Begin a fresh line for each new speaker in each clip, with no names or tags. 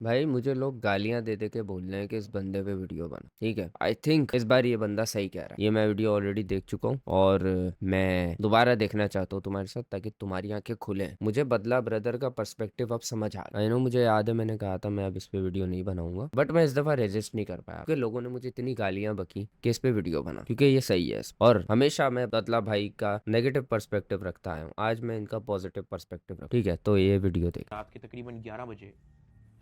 भाई मुझे लोग गालियां दे के बोल रहे हैं कि इस बंदे पे वीडियो बना। ठीक है, आई थिंक इस बार ये बंदा सही कह रहा है। ये मैं वीडियो ऑलरेडी देख चुका हूँ और मैं दोबारा देखना चाहता हूँ तुम्हारे साथ, ताकि तुम्हारी आंखें खुले। मुझे बदला ब्रदर का पर्सपेक्टिव अब समझ आ रहा है। मुझे याद है मैंने कहा था मैं अब इस पे वीडियो नहीं बनाऊंगा, बट मैं इस दफा रेजिस्ट नहीं कर पाया क्योंकि लोगों ने मुझे इतनी गालियां बकी कि इस पे वीडियो बना, क्योंकि ये सही है। और हमेशा मैं बदला भाई का नेगेटिव पर्सपेक्टिव रखता आया हूँ, आज मैं इनका पॉजिटिव पर्सपेक्टिव रख। ठीक है, तो ये वीडियो देख।
रात के तकरीबन 11 बजे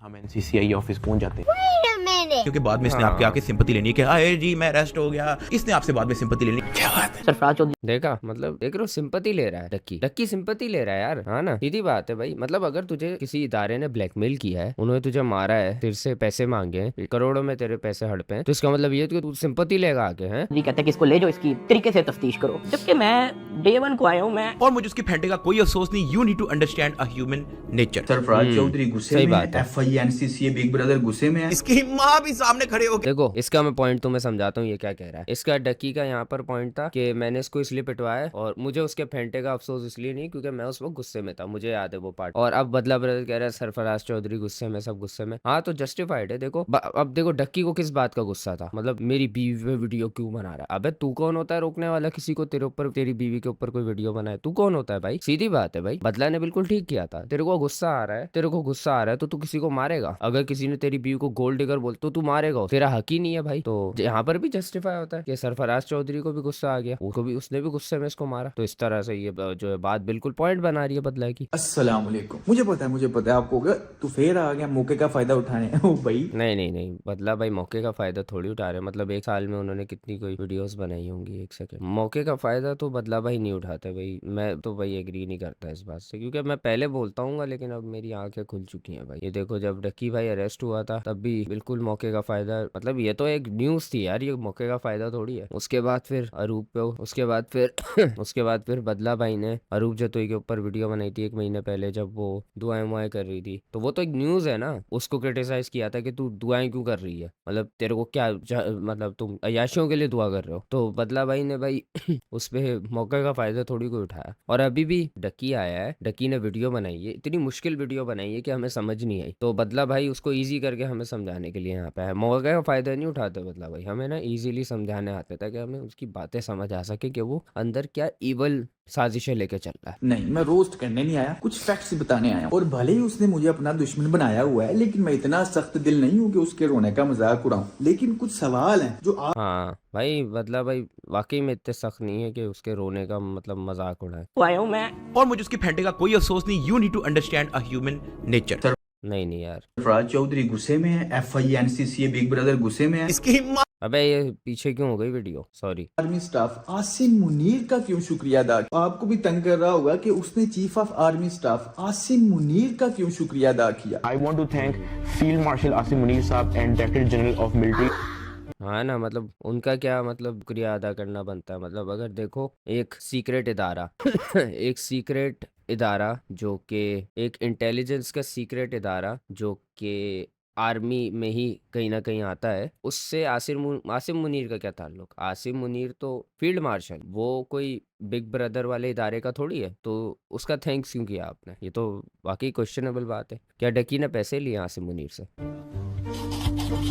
हम एनसीसीआई ऑफिस पहुंच जाते हैं
Wait a minute.
क्योंकि बाद में इसने आपके आके सिंपैथी लेनी है कि आए जी मैं अरेस्ट हो गया। इसने आपसे बाद में सिंपैथी लेनी है। क्या बात है
सरफराज चौधरी
देखा, मतलब देख रहे हो, सिंपैथी ले रहा है डक्की। डक्की सिंपैथी ले रहा है यार, हाँ ना, सीधी बात है भाई। मतलब अगर तुझे किसी इदारे ने ब्लैकमेल किया है, उन्होंने तुझे मारा है, तेरे से पैसे मांगे हैं, करोड़ों में तेरे पैसे हड़पे हैं, तो इसका मतलब ये है कि तू सिंपैथी लेगा आगे, हैं?
कहते हैं कि इसको ले जाओ, इसकी तरीके से तफ्तीश करो, जबकि मैं डे वन को आया हूँ। मैं
और मुझे उसके फेंटे का कोई अफसोस नहीं। You need to understand a human nature.
Sarfaraz Chaudhary गुस्से
सही
में
बात है।
FINCCA बिग ब्रदर गुस्से में है।
इसकी माँ भी सामने खड़े हो गए।
देखो, इसका मैं पॉइंट तुम्हें समझाता हूँ ये क्या कह रहा है। इसका डक्की का यहाँ पर पॉइंट था कि मैंने इसको इसलिए पिटवाया है और मुझे उसके फेंटे का अफसोस इसलिए नहीं क्योंकि मैं उस वक्त गुस्से में था, मुझे याद है वो पार्ट। और अब बदला ब्रदर कह रहा है सरफराज चौधरी गुस्से में, सब गुस्से में। हाँ, तो जस्टिफाइड है। देखो अब देखो, डक्की को किस बात का गुस्सा था, मतलब मेरी बीवी पे वीडियो क्यों बना रहा है। अबे तू कौन होता है रोकने वाला किसी को तेरे ऊपर, तेरी बीवी के ऊपर कोई वीडियो बनाए? तू कौन होता है भाई? सीधी बात है भाई, बदला ने बिल्कुल ठीक किया था। तेरे को गुस्सा आ रहा है, तेरे को गुस्सा आ रहा है तो तू किसी को मारेगा। अगर किसी ने तेरी बीवी को गोल्ड डिगर बोल तो तू मारेगा, तेरा हक ही नहीं है भाई। तो यहाँ पर भी जस्टिफाई होता है कि सरफराज चौधरी को भी गुस्सा आ गया, उसको भी, उसने भी गुस्से में इसको मारा। तो इस तरह से ये जो है बात बिल्कुल पॉइंट बना रही है बदला की।
अस्सलाम वालेकुम। मुझे पता है आपको तू फिर आ गया मौके का फायदा उठाने। ओ भाई
नहीं नहीं नहीं, बदला भाई मौके का फायदा थोड़ी उठा रहे। मतलब एक साल में उन्होंने कितनी कोई वीडियोस बनाई होंगी, एक सेकंड। मौके का फायदा तो बदला भाई नहीं उठाते भाई, मैं तो भाई एग्री नहीं करता इस बात से, क्योंकि मैं पहले बोलता हूँ लेकिन अब मेरी आंखें खुल चुकी हैं भाई। ये देखो, जब डक्की भाई अरेस्ट हुआ था तब भी बिल्कुल मौके का फायदा, मतलब ये तो एक न्यूज थी यार, ये मौके का फायदा थोड़ी है। उसके बाद फिर अरूप पे, उसके बाद फिर उसके बाद फिर बदला भाई ने अरूप जतोई के ऊपर वीडियो बनाई थी 1 महीने पहले, जब वो दुआएं मुआएं कर रही थी। तो वो तो एक न्यूज है ना, उसको क्रिटिसाइज किया था कि तू दुआएं क्यों कर रही है, मतलब तेरे को क्या मतलब तुम अय्याशियों के लिए दुआ कर रहे हो। तो बदला भाई ने भाई उस पे मौके का फायदा थोड़ी कोई उठाया। और अभी भी डक्की आया है, डक्की ने वीडियो बनाई है, इतनी मुश्किल वीडियो बनाई है कि हमें समझ नहीं आई। तो बदला भाई उसको इजी करके हमें समझाने के लिए यहाँ पे है। मौके का फायदा नहीं उठाते बदला भाई, हमें ना इजीली समझाने आते ताकि हमें उसकी बातें समझ आ सके कि वो अंदर क्या इवल साजिशें लेके चल रहा है।
नहीं, मैं रोस्ट करने नहीं आया, कुछ फैक्ट्स बताने आया हूं। और भले ही उसने मुझे अपना दुश्मन बनाया हुआ है, लेकिन मैं इतना सख्त दिल नहीं हूँ कि उसके रोने का मजाक उड़ाऊं। लेकिन कुछ सवाल हैं जो आप
हाँ भाई, बदला भाई वाकई में इतने सख्त नहीं है कि उसके रोने का मतलब मजाक उड़ाए।
को आया हूँ। मैं
और मुझे उसके फेंटे का कोई अफसोस नहीं। You need to understand a human nature.
नहीं नहीं यार,
सरफराज चौधरी गुस्से में है, FINCCA बिग ब्रदर गुस्से में है।
इसकी माँ
अबे ये पीछे क्यों हो गई video, sorry.
Army staff Asim Munir का क्यों शुक्रिया अदा किया? आपको भी तंग कर रहा होगा कि उसने chief of army staff Asim Munir का क्यों शुक्रिया अदा किया।
I want to thank Field Marshal Asim Munir साहब and Director General of Military।
हाँ ना, मतलब उनका क्या मतलब शुक्रिया अदा करना बनता है। मतलब अगर देखो, एक सीक्रेट इदारा एक सीक्रेट इदारा जो कि एक इंटेलिजेंस का सीक्रेट इदारा जो कि आर्मी में ही कहीं ना कहीं आता है, उससे आसिम मुनीर का क्या ताल्लुक? आसिम मुनीर तो फील्ड मार्शल, वो कोई बिग ब्रदर वाले इदारे का थोड़ी है, तो उसका थैंक्स क्यों किया आपने? ये तो वाकई क्वेश्चनेबल बात है। क्या डकी ने पैसे लिए आसिम मुनीर से?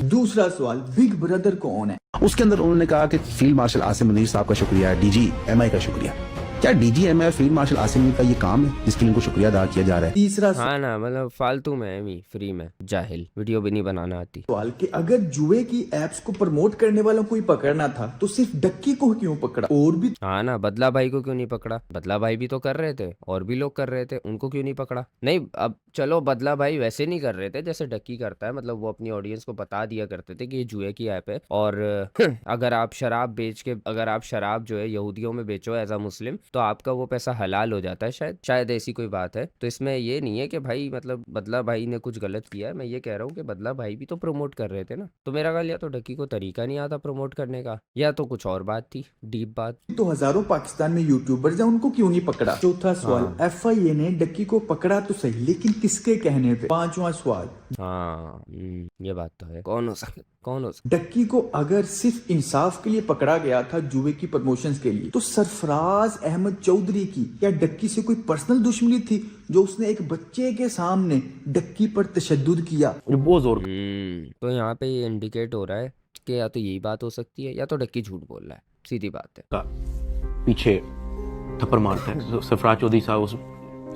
दूसरा सवाल, बिग ब्रदर कौन है?
उसके अंदर उन्होंने कहा कि फील्ड मार्शल आसिम मुनीर साहब का शुक्रिया, DGMI का शुक्रिया। क्या DGMI और फील्ड मार्शल आसिम मुनीर का ये काम है जिसके लिए उनको शुक्रिया अदा किया जा रहा है?
तीसरा
हाँ ना, मतलब फालतू में एमी फ्री में जाहिल, वीडियो भी नहीं बनाना आती।
सवाल कि अगर जुए की एप्स को प्रमोट करने वालों को ही पकड़ना था तो सिर्फ डक्की को क्यों पकड़ा? और भी
हाँ ना, बदला भाई को क्यों नहीं पकड़ा? बदला भाई भी तो कर रहे थे और भी लोग कर रहे थे, उनको क्यों नहीं पकड़ा? नहीं, अब चलो बदला भाई वैसे नहीं कर रहे थे जैसे डक्की करता है, मतलब वो अपनी ऑडियंस को बता दिया करते थे कि ये जुए की ऐप है और अगर आप शराब बेच के, अगर आप शराब जो है यहूदियों में बेचो एज अ मुस्लिम, तो आपका वो पैसा हलाल हो जाता है, शायद ऐसी कोई बात है। तो इसमें ये नहीं है कि भाई मतलब बदला भाई ने कुछ गलत किया है। मैं ये कह रहा हूँ कि बदला भाई भी तो प्रमोट कर रहे थे ना। तो मेरा ख्याल या तो डक्की को तरीका नहीं आता प्रमोट करने का, या तो कुछ और बात थी, डीप बात।
तो हजारों पाकिस्तान में यूट्यूबर्स हैं, उनको क्यों नहीं पकड़ा? चौथा सवाल, FIA ने डक्की को पकड़ा तो सही, लेकिन किसके कहने पे? पांचवा सवाल,
हाँ, ये बात तो है। कौन हो कौन हो सकता
डक्की को अगर सिर्फ इंसाफ के लिए पकड़ा गया था जुए की प्रमोशंस के लिए, तो सरफराज अहमद चौधरी की क्या डक्की से कोई पर्सनल दुश्मनी थी जो उसने एक बच्चे के सामने डक्की पर तशद्दुद किया?
बहुत जोर
तो यहाँ पे ये इंडिकेट हो रहा है कि या तो यही बात हो सकती है या तो डक्की झूठ बोल रहा है, सीधी बात है।
का पीछे थप्पड़ मारता है सरफराज चौधरी साहब उस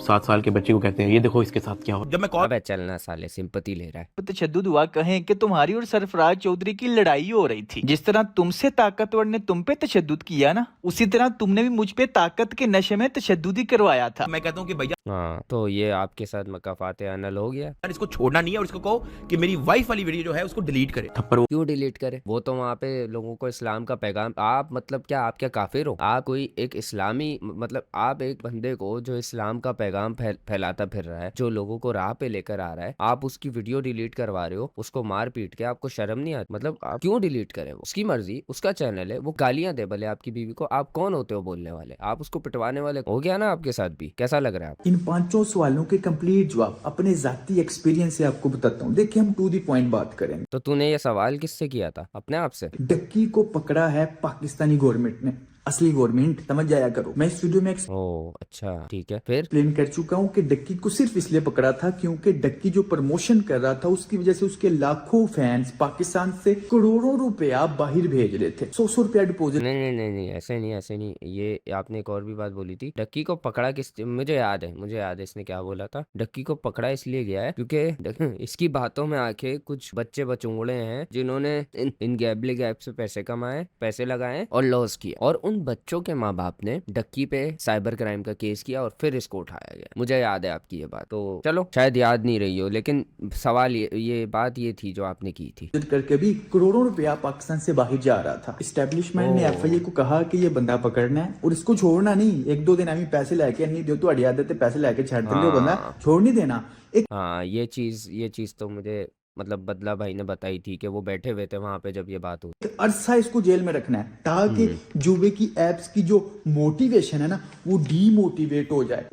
7 साल के बच्चे को कहते हैं ये देखो इसके साथ क्या हो। जब मैं कॉल
अबे चलना साले, सिंपैथी ले रहा है।
तशद्दुद हुआ, कहें कि तुम्हारी और सरफराज चौधरी की लड़ाई हो रही थी। जिस तरह तुमसे ताकतवर ने तुम पे तशद्दुद किया ना, उसी तरह तुमने भी मुझ पे ताकत के नशे में तशद्दुद ही करवाया था।
मैं कहता हूँ कि भैया
हाँ, तो ये आपके साथ मकाफात अनल हो गया।
यार इसको छोड़ना नहीं है और इसको कहो कि मेरी वाइफ वाली वीडियो जो है उसको डिलीट करे। थप्पड़
क्यों डिलीट करे? वो तो वहाँ पे लोगों को इस्लाम का पैगाम, आप मतलब क्या, आप क्या काफिर हो? आप कोई एक इस्लामी, मतलब आप एक बंदे को जो इस्लाम का पैगाम फैलाता फिर रहा है, जो लोगों को राह पे लेकर आ रहा है, आप उसकी वीडियो डिलीट करवा रहे हो, उसको मार पीट के। आपको शर्म नहीं आती? मतलब आप क्यों डिलीट करें? उसकी मर्जी, उसका चैनल है, वो गालियां दे भले आपकी बीवी को, आप कौन होते हो बोलने वाले? आप उसको पिटवाने वाले हो गया ना आपके साथ भी। कैसा लग रहा है?
इन 5 सवालों के कंप्लीट जवाब अपने जाती एक्सपीरियंस से आपको बताता हूँ। देखिए, हम टू द पॉइंट बात करेंगे।
तो तूने ये सवाल किससे किया था? अपने आप से?
डक्की को पकड़ा है पाकिस्तानी गवर्नमेंट ने, असली गवर्नमेंट, समझ जाया करो। मैं इस वीडियो में
ओ अच्छा, ठीक है, फिर?
एक्सप्लेन कर चुका हूँ कि डक्की को सिर्फ इसलिए पकड़ा था क्योंकि डक्की जो प्रमोशन कर रहा था उसकी वजह से उसके लाखों फैंस पाकिस्तान से करोड़ों रुपया बाहर भेज रहे थे। 100 रुपया डिपॉजिट।
नहीं नहीं नहीं नहीं, ऐसे नहीं, ऐसे नहीं। ये आपने एक और भी बात बोली थी। डक्की को पकड़ा किस, मुझे याद है इसने क्या बोला था। डक्की को पकड़ा इसलिए गया है क्योंकि इसकी बातों में आके कुछ बच्चे बचोंगड़े हैं जिन्होंने इन गैम्बलिंग ऐप से पैसे कमाए, पैसे लगाए और लॉस किए, और उन बच्चों के माँ बाप ने डक्की पे साइबर क्राइम का केस किया और फिर इसको उठाया गया। मुझे याद है आपकी ये बात, तो चलो शायद याद नहीं रही हो, लेकिन सवाल ये बात ये थी जो आपने की थी।
करके भी करोड़ों रुपया पाकिस्तान से बाहर जा रहा था। एस्टेब्लिशमेंट ने एफआईए को कहा कि ये बंदा पकड़ना है और इसको छोड़ना नहीं। 1-2 दिन अभी पैसे लेके नहीं दो तो आदत है, पैसे लेके छाड़ देंगे, बंदा छोड़ नहीं देना।
हाँ, ये चीज तो मुझे मतलब बदला भाई ने बताई थी कि वो बैठे हुए थे वहां पे जब ये बात हुई।
अरसा इसको जेल में रखना है ताकि जुबे की एप्स की जो मोटिवेशन है ना वो डीमोटिवेट हो जाए।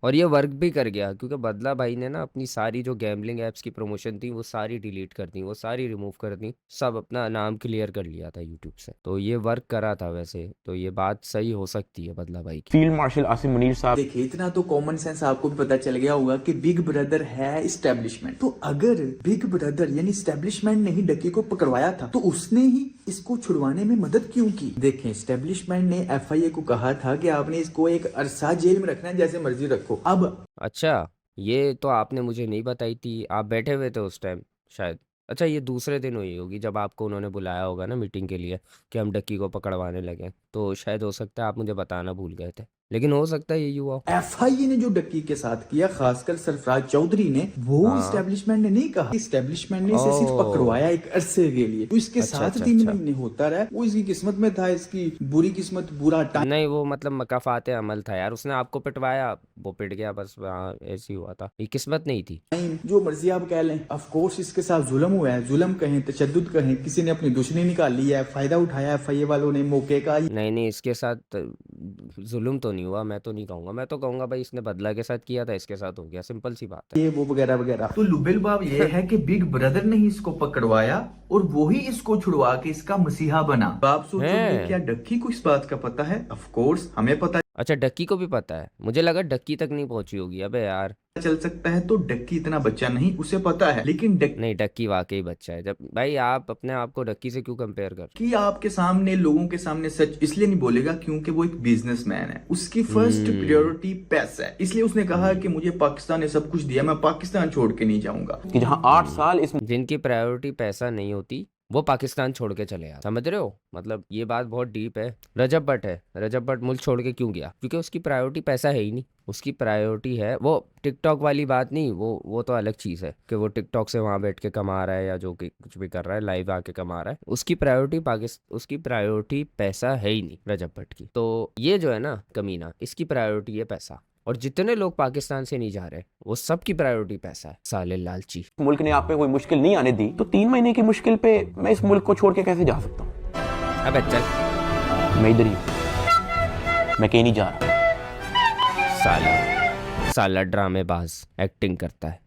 और
ये वर्क भी कर गया क्योंकि बदला भाई ने ना अपनी सारी जो गैम्बलिंग एप्स की प्रमोशन थी वो सारी डिलीट कर दी, वो सारी रिमूव कर दी, सब अपना नाम क्लियर कर लिया था यूट्यूब से। तो ये वर्क करा था वैसे, तो ये बात सही हो सकती है बदला भाई की।
फील्ड मार्शल आसिम मुनीर साहब,
देखिए, इतना तो कॉमन सेंस आपको भी पता चल गया होगा कि बिग ब्रदर है एस्टेब्लिशमेंट। तो अगर बिग ब्रदर यानी एस्टेब्लिशमेंट ने ही डक्की को पकड़वाया था तो उसने ही इसको छुड़वाने में मदद क्यों की? देखें, एस्टेब्लिशमेंट ने एफआईए को कहा था कि आपने इसको एक अरसा जेल में रखना है, जैसे मर्जी रखो। अब
अच्छा, ये तो आपने मुझे नहीं बताई थी, आप बैठे हुए थे उस टाइम शायद। अच्छा, ये दूसरे दिन हुई होगी जब आपको उन्होंने बुलाया होगा ना मीटिंग के लिए कि हम डक्की को पकड़वाने लगे, तो शायद हो सकता है आप मुझे बताना भूल गए थे, लेकिन हो सकता है ये हुआ।
एफआईए ने जो डक्की के साथ किया, खासकर सरफराज चौधरी ने, वो एस्टेब्लिशमेंट ने नहीं कहा। एस्टेब्लिशमेंट ने इसे सिर्फ पकड़वाया एक अरसे के लिए। तो इसके साथ 3 महीने होता रहा, वो इसकी किस्मत में था, इसकी बुरी किस्मत, बुरा टाइम।
नहीं, वो मतलब मकाफात अमल था यार, उसने आपको पिटवाया, वो पिट गया बस, ऐसे ही हुआ था, ये किस्मत नहीं थी।
जो मर्जी आप कह लें, ऑफ कोर्स इसके साथ जुल्म हुआ है, जुल्म कहें, तशद्दुद कहें, किसी ने अपनी दुश्मनी निकाल ली है, फायदा उठाया एफआईए वालों ने मौके का।
नहीं, इसके साथ जुल्म तो नहीं हुआ, मैं तो नहीं कहूंगा। मैं तो कहूंगा भाई इसने बदला के साथ किया था, इसके साथ हो गया, सिंपल सी बात है।
ये वो वगैरह वगैरह। तो लुबेल बाब ये है कि बिग ब्रदर ने ही इसको पकड़वाया और वो ही इसको छुड़वा के इसका मसीहा बना। बाप सोचोगे क्या डक्की को इस बात का पता है? ऑफ कोर्स हमें पता
अच्छा, डक्की को भी पता है? मुझे लगा डक्की तक नहीं पहुंची होगी। अबे यार,
चल सकता है तो डक्की इतना बच्चा नहीं, उसे पता है, लेकिन
नहीं, डक्की वाकई बच्चा है। जब भाई आप अपने आप को डक्की से क्यों कंपेयर कर?
कि आपके सामने, लोगों के सामने सच इसलिए नहीं बोलेगा क्योंकि वो एक बिजनेसमैन है, उसकी फर्स्ट प्रायोरिटी पैसा है। इसलिए उसने कहा कि मुझे पाकिस्तान ने सब कुछ दिया, मैं पाकिस्तान छोड़ के नहीं जाऊंगा।
कि जहां 8 साल इस
जिनकी प्रायोरिटी पैसा नहीं होती वो पाकिस्तान छोड़ के चले आ, समझ रहे हो? मतलब ये बात बहुत डीप है। रजब भट्ट मुल्क छोड़ के क्यों गया? क्योंकि उसकी प्रायोरिटी पैसा है ही नहीं। उसकी प्रायोरिटी है वो टिकटॉक वाली बात नहीं, वो तो अलग चीज़ है कि वो टिकटॉक से वहाँ बैठ के कमा रहा है या जो कि कुछ भी कर रहा है, लाइव आके कमा रहा है। उसकी प्रायोरिटी पैसा है ही नहीं रजब भट्ट की। तो ये जो है ना कमीना, इसकी प्रायोरिटी है पैसा। और जितने लोग पाकिस्तान से नहीं जा रहे वो सब की प्रायोरिटी पैसा है, साले लालची।
मुल्क ने आप पे कोई मुश्किल नहीं आने दी तो 3 महीने की मुश्किल पे मैं इस मुल्क को छोड़ के कैसे जा सकता हूँ?
अब चल,
मैं इधर ही हूं, मैं कहीं नहीं जा रहा।
साला ड्रामेबाज एक्टिंग करता है।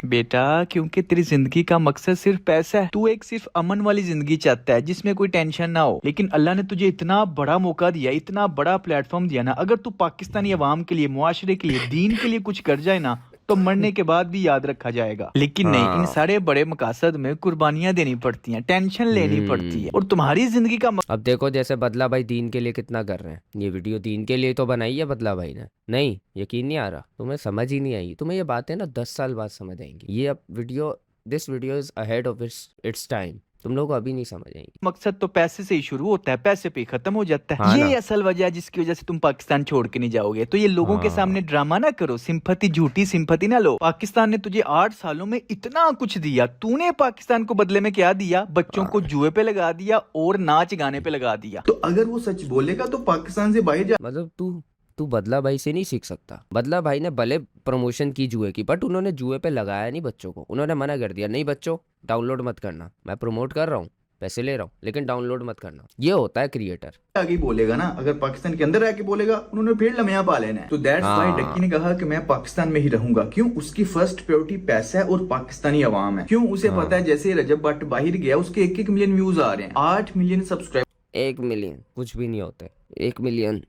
बेटा क्योंकि तेरी जिंदगी का मकसद सिर्फ पैसा है। तू एक सिर्फ अमन वाली जिंदगी चाहता है जिसमें कोई टेंशन ना हो, लेकिन अल्लाह ने तुझे इतना बड़ा मौका दिया, इतना बड़ा प्लेटफॉर्म दिया ना, अगर तू पाकिस्तानी अवाम के लिए, मुआशरे के लिए, दीन के लिए कुछ कर जाए ना तो मरने के बाद भी याद रखा जाएगा। लेकिन नहीं, इन सारे बड़े मकासद में कुर्बानियां देनी पड़ती हैं, टेंशन लेनी पड़ती है, और तुम्हारी जिंदगी का
अब देखो जैसे बदला भाई दीन के लिए कितना कर रहे हैं। ये वीडियो दीन के लिए तो बनाई है बदला भाई ने। नहीं, यकीन नहीं आ रहा, तुम्हें समझ ही नहीं आई। तुम्हें ये बातें ना 10 साल बाद समझ आएंगी। ये अब video, this video is ahead of its time. तुम लोग को अभी नहीं समझ आएंगी।
मकसद तो पैसे से ही शुरू होता है, पैसे पे ही खत्म हो जाता है।
हाँ
ये
ना।
असल वजह है जिसकी वजह से तुम पाकिस्तान छोड़ के नहीं जाओगे। तो ये लोगों के
हाँ।
सामने ड्रामा ना करो, सिंपैथी, झूठी सिंपैथी ना लो। पाकिस्तान ने तुझे 8 सालों में इतना कुछ दिया, तूने पाकिस्तान को बदले में क्या दिया? बच्चों को जुए पे लगा दिया और नाच गाने पे लगा दिया।
तो अगर वो सच बोलेगा तो पाकिस्तान से बाहर जा।
मतलब तू बदला भाई से नहीं सीख सकता। बदला भाई ने भले प्रमोशन की जुए की, बट उन्होंने जुए पे लगाया नहीं बच्चों को। उन्होंने मना कर दिया, नहीं बच्चों डाउनलोड मत करना, मैं प्रमोट कर रहा हूँ, पैसे ले रहा हूँ, लेकिन डाउनलोड मत करना। ये होता है क्रिएटर।
आगे बोलेगा ना, अगर पाकिस्तान के अंदर रह के बोलेगा, उन्होंने फिर लम्हा पा लेना है। तो दैट्स व्हाई
हाँ।
डक्की ने कहा कि मैं पाकिस्तान में ही रहूंगा। क्यों? उसकी फर्स्ट प्रायोरिटी पैसा है और पाकिस्तानी अवाम है। क्यों? उसे पता है जैसे रजब भट्ट बाहर गया उसके 1-1 मिलियन व्यूज आ रहे हैं, 8 मिलियन सब्सक्राइबर।
1 मिलियन कुछ भी नहीं होते। 1 मिलियन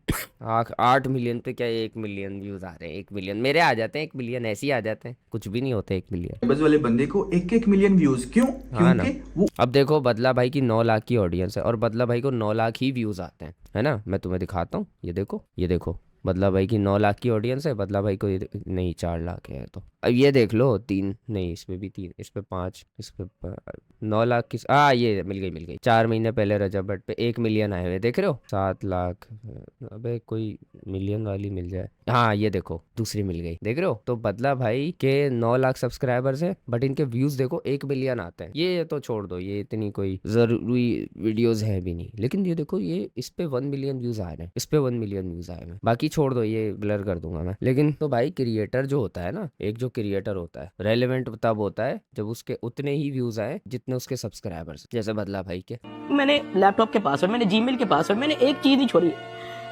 8 मिलियन पे क्या 1 मिलियन व्यूज आ रहे हैं? 1 मिलियन मेरे आ जाते हैं, 1 मिलियन ऐसे ही आ जाते हैं, कुछ भी नहीं होते 1 मिलियन।
वाले बंदे को 1-1 मिलियन व्यूज। क्यों?
हाँ ना।
क्योंकि वो
अब देखो बदला भाई की 9 लाख की ऑडियंस है और बदला भाई को 9 लाख ही व्यूज आते हैं, है ना। मैं तुम्हें दिखाता हूँ, ये देखो बदला भाई की 9 लाख की ऑडियंस है। बदला भाई को नहीं 4 लाख है। तो अब ये देख लो, 3 नहीं, इस पे भी 3, इस पे 5, इस पे 9 लाख की। ये मिल गई 4 महीने पहले रजब भट्ट पे 1 मिलियन आए हुए, देख रहे हो। 7 लाख। अबे कोई मिलियन वाली मिल जाए। हाँ ये देखो, दूसरी मिल गई, देख रहे हो। तो बदला भाई के 9 लाख सब्सक्राइबर्स हैं, बट इनके व्यूज देखो 1 मिलियन आते हैं। ये तो छोड़ दो, ये इतनी कोई जरूरी वीडियोस है भी नहीं। लेकिन ये देखो, ये इस पे 1 मिलियन व्यूज आ रहे हैं, इस पे 1 मिलियन व्यूज आए हैं। बाकी छोड़ दो, ये ब्लर कर दूंगा मैं। लेकिन तो भाई क्रिएटर जो होता है ना, एक जो क्रिएटर होता है, रेलेवेंट तब होता है जब उसके उतने ही व्यूज आए जितने उसके सब्सक्राइबर्स। जैसे बदला भाई के
मैंने लैपटॉप के पासवर्ड, मैंने जीमेल के पासवर्ड, मैंने एक चीज नहीं छोड़ी।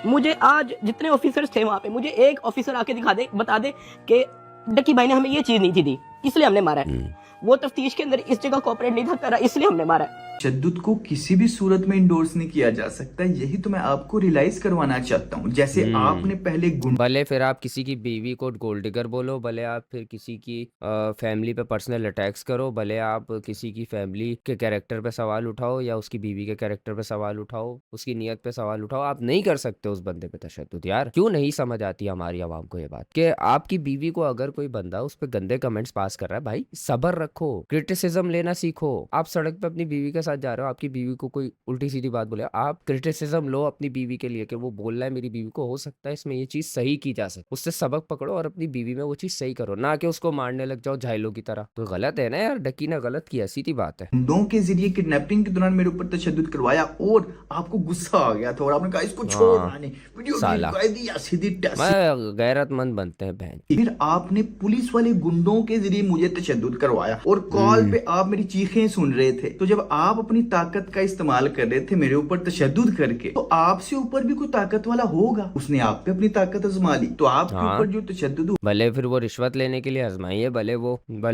मुझे आज जितने ऑफिसर्स थे वहां पे, मुझे एक ऑफिसर आके दिखा दे, बता दे कि डक्की भाई ने हमें ये चीज नहीं थी दी, इसलिए हमने मारा है। वो तफ्तीश के अंदर इस जगह कोऑपरेट नहीं था करा, इसलिए हमने मारा है।
तशद्दुद को किसी भी सूरत में इंडोर्स नहीं किया जा सकता। यही तो मैं आपको रियलाइज करवाना चाहता हूँ। जैसे आपने पहले
भले फिर आप किसी की बीवी को गोल्ड डिगर बोलो, भले आप फिर किसी की फैमिली पे पर्सनल अटैक्स करो, भले आप किसी की फैमिली के कैरेक्टर पे सवाल उठाओ या उसकी बीवी के कैरेक्टर पे सवाल उठाओ, उसकी नीयत पे सवाल उठाओ, आप नहीं कर सकते उस बंदे पे तशद्दुद। यार क्यों नहीं समझ आती हमारी आवाम को ये बात कि आपकी बीवी को अगर कोई बंदा उस पर गंदे कमेंट्स पास कर रहा है, भाई सब्र रखो, क्रिटिसिज्म लेना सीखो। आप सड़क पे अपनी बीवी के साथ जा रहे हो, आपकी बीवी को कोई उल्टी सीधी बात बोले, आप क्रिटिसिज्म लो अपनी बीवी के लिए कि वो बोल रहा है मेरी बीवी को, हो सकता है इसमें ये चीज सही की जा सकती, उससे सबक पकड़ो और अपनी बीवी में वो चीज सही करो, ना कि उसको मारने लग जाओ झाइलों की तरह। तो गलत है ना यार, डक्की ने गलत किया, सीधी बात है।
गुंडों के जरिए किडनैपिंग के दौरान मेरे ऊपर तशद्दुद करवाया और आपको गुस्सा आ गया था और आपने कहा इसको छोड़, मैंने वीडियो
साला।
डिलीट कर दिया, सीधी टैक्सी।
मैं गैरतमंद बनते हैं बहन।
फिर आपने पुलिस वाले गुंडों के जरिए मुझे तशद्दुद करवाया और कॉल पे आप मेरी चीखें सुन रहे थे। तो जब आप अपनी ताकत का इस्तेमाल कर रहे थे मेरे ऊपर तशद्दुद करके, तो आपसे ऊपर भी कोई ताकत वाला होगा, उसने आप पे अपनी ताकत आजमा ली। तो आपके
हाँ।
ऊपर जो तशद्दुद
भले फिर वो रिश्वत लेने के लिए आजमाई है, भले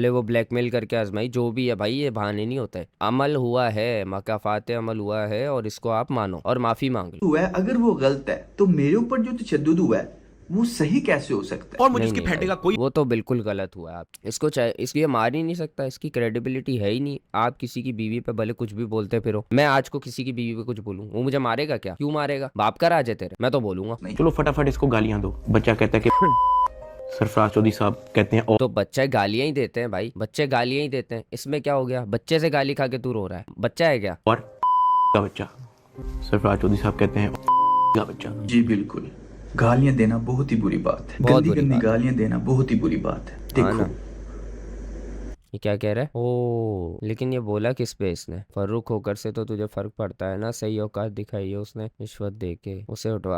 वो ब्लैकमेल करके आजमाई, जो भी है भाई, ये बहाने नहीं होता है। अमल हुआ है, मकाफात अमल हुआ है और इसको आप मानो और माफी मांग लो।
हुआ है, अगर वो गलत है तो मेरे ऊपर जो तशद्दुद हुआ है वो सही कैसे हो सकता है?
और मुझे
नहीं,
इसके
नहीं
फेंटे का
भाई,
कोई
वो तो बिल्कुल गलत हुआ है। आप इसको चाहे इसलिए मार ही नहीं सकता, इसकी क्रेडिबिलिटी है ही नहीं। आप किसी की बीवी पे भले कुछ भी बोलते फिरो, मैं आज को किसी की बीवी पे कुछ बोलूं, वो मुझे मारेगा क्या? क्यों मारेगा? बाप का राज है तेरे, मैं तो बोलूंगा।
चलो फटाफट इसको गालियां दो। बच्चा कहता है कि सरफराज चौधरी साहब कहते हैं और
तो बच्चे गालियां ही देते हैं भाई, बच्चे गालियां ही देते हैं, इसमें क्या हो गया? बच्चे से गाली खा के तू रो रहा है, बच्चा है क्या?
का बच्चा। सरफराज चौधरी साहब कहते हैं का बच्चा।
जी बिल्कुल, गालियां देना बहुत ही बुरी बात है।
बहुत
गंदी
बुरी
गंदी
बात है।
गालियां देना बहुत ही बुरी बात है।
हाँ
देखो
ना। ये क्या कह रहा है? ओ, लेकिन ये बोला किस पे इसने? फर्रुख होकर से तो तुझे फर्क पड़ता है ना, सही औकात दिखाई है उसने रिश्वत दे के, उसे उठवा।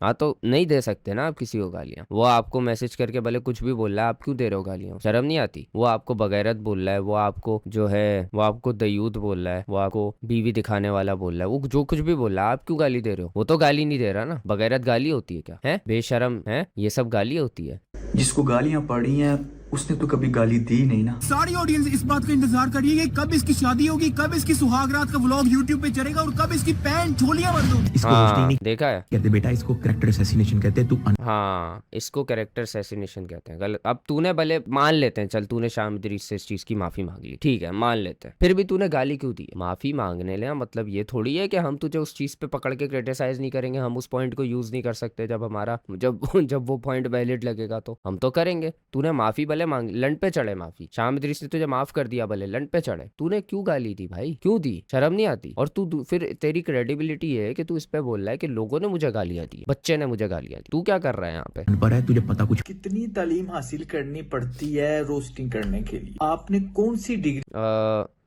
हाँ तो नहीं दे सकते ना आप किसी को गालियां। वो आपको मैसेज करके भले कुछ भी बोल रहा है, आप क्यों दे रहे हो गालियां? शर्म नहीं आती? वो आपको बगैरत बोल रहा है, वो आपको जो है वो आपको दयूत बोल रहा है, वो आपको बीवी दिखाने वाला बोल रहा है, वो जो कुछ भी बोल रहा है, आप क्यों गाली दे रहे हो? वो तो गाली नहीं दे रहा ना। बगैरत गाली होती है क्या? है बेशरम है, ये सब गाली होती है।
जिसको गालियां पड़ी हैं उसने तो कभी गाली दी नहीं ना।
सारी ऑडियंस इस बात का इंतजार कर रही है कि कब इसकी शादी होगी, कब इसकी सुहाग रात का व्लॉग यूट्यूब पे चलेगा और कब इसकी पैंट झोलियां बंद होगी।
इसको रोस्टिंग
हाँ
नहीं
देखा है।
कहते बेटा, इसको कैरेक्टर असैसिनेशन कहते हैं। तू
हाँ इसको कैरेक्टर असैसिनेशन कहते हैं। गलत। अब तूने भले मान लेते हैं, चल तूने शाम इदरीस से इस चीज की माफी मांग ली, ठीक है मान लेते हैं, फिर भी तूने गाली क्यों दी? माफी मांगने ले मतलब ये थोड़ी है कि हम तुझे उस चीज पे पकड़ के क्रिटिसाइज नहीं करेंगे, हम उस पॉइंट को यूज नहीं कर सकते जब हमारा जब वो पॉइंट वैलिड लगेगा तो हम तो करेंगे। तूने माफी भले मांग, लंड पे चढ़े माफी, शाम इदरीस ने तुझे माफ कर दिया भले, लंड पे चढ़े, तूने क्यों गाली दी भाई? क्यों दी? शर्म नहीं आती? और तू फिर तेरी क्रेडिबिलिटी है कि तू इस पे बोल रहा है कि लोगों ने मुझे गालियां दी, बच्चे ने मुझे गालियां दी। तू क्या कर रहा है यहाँ पे?
अनपढ़ है, तुझे पता कुछ।
कितनी तालीम हासिल करनी पड़ती है रोस्टिंग करने के लिए? आपने कौन सी डिग्री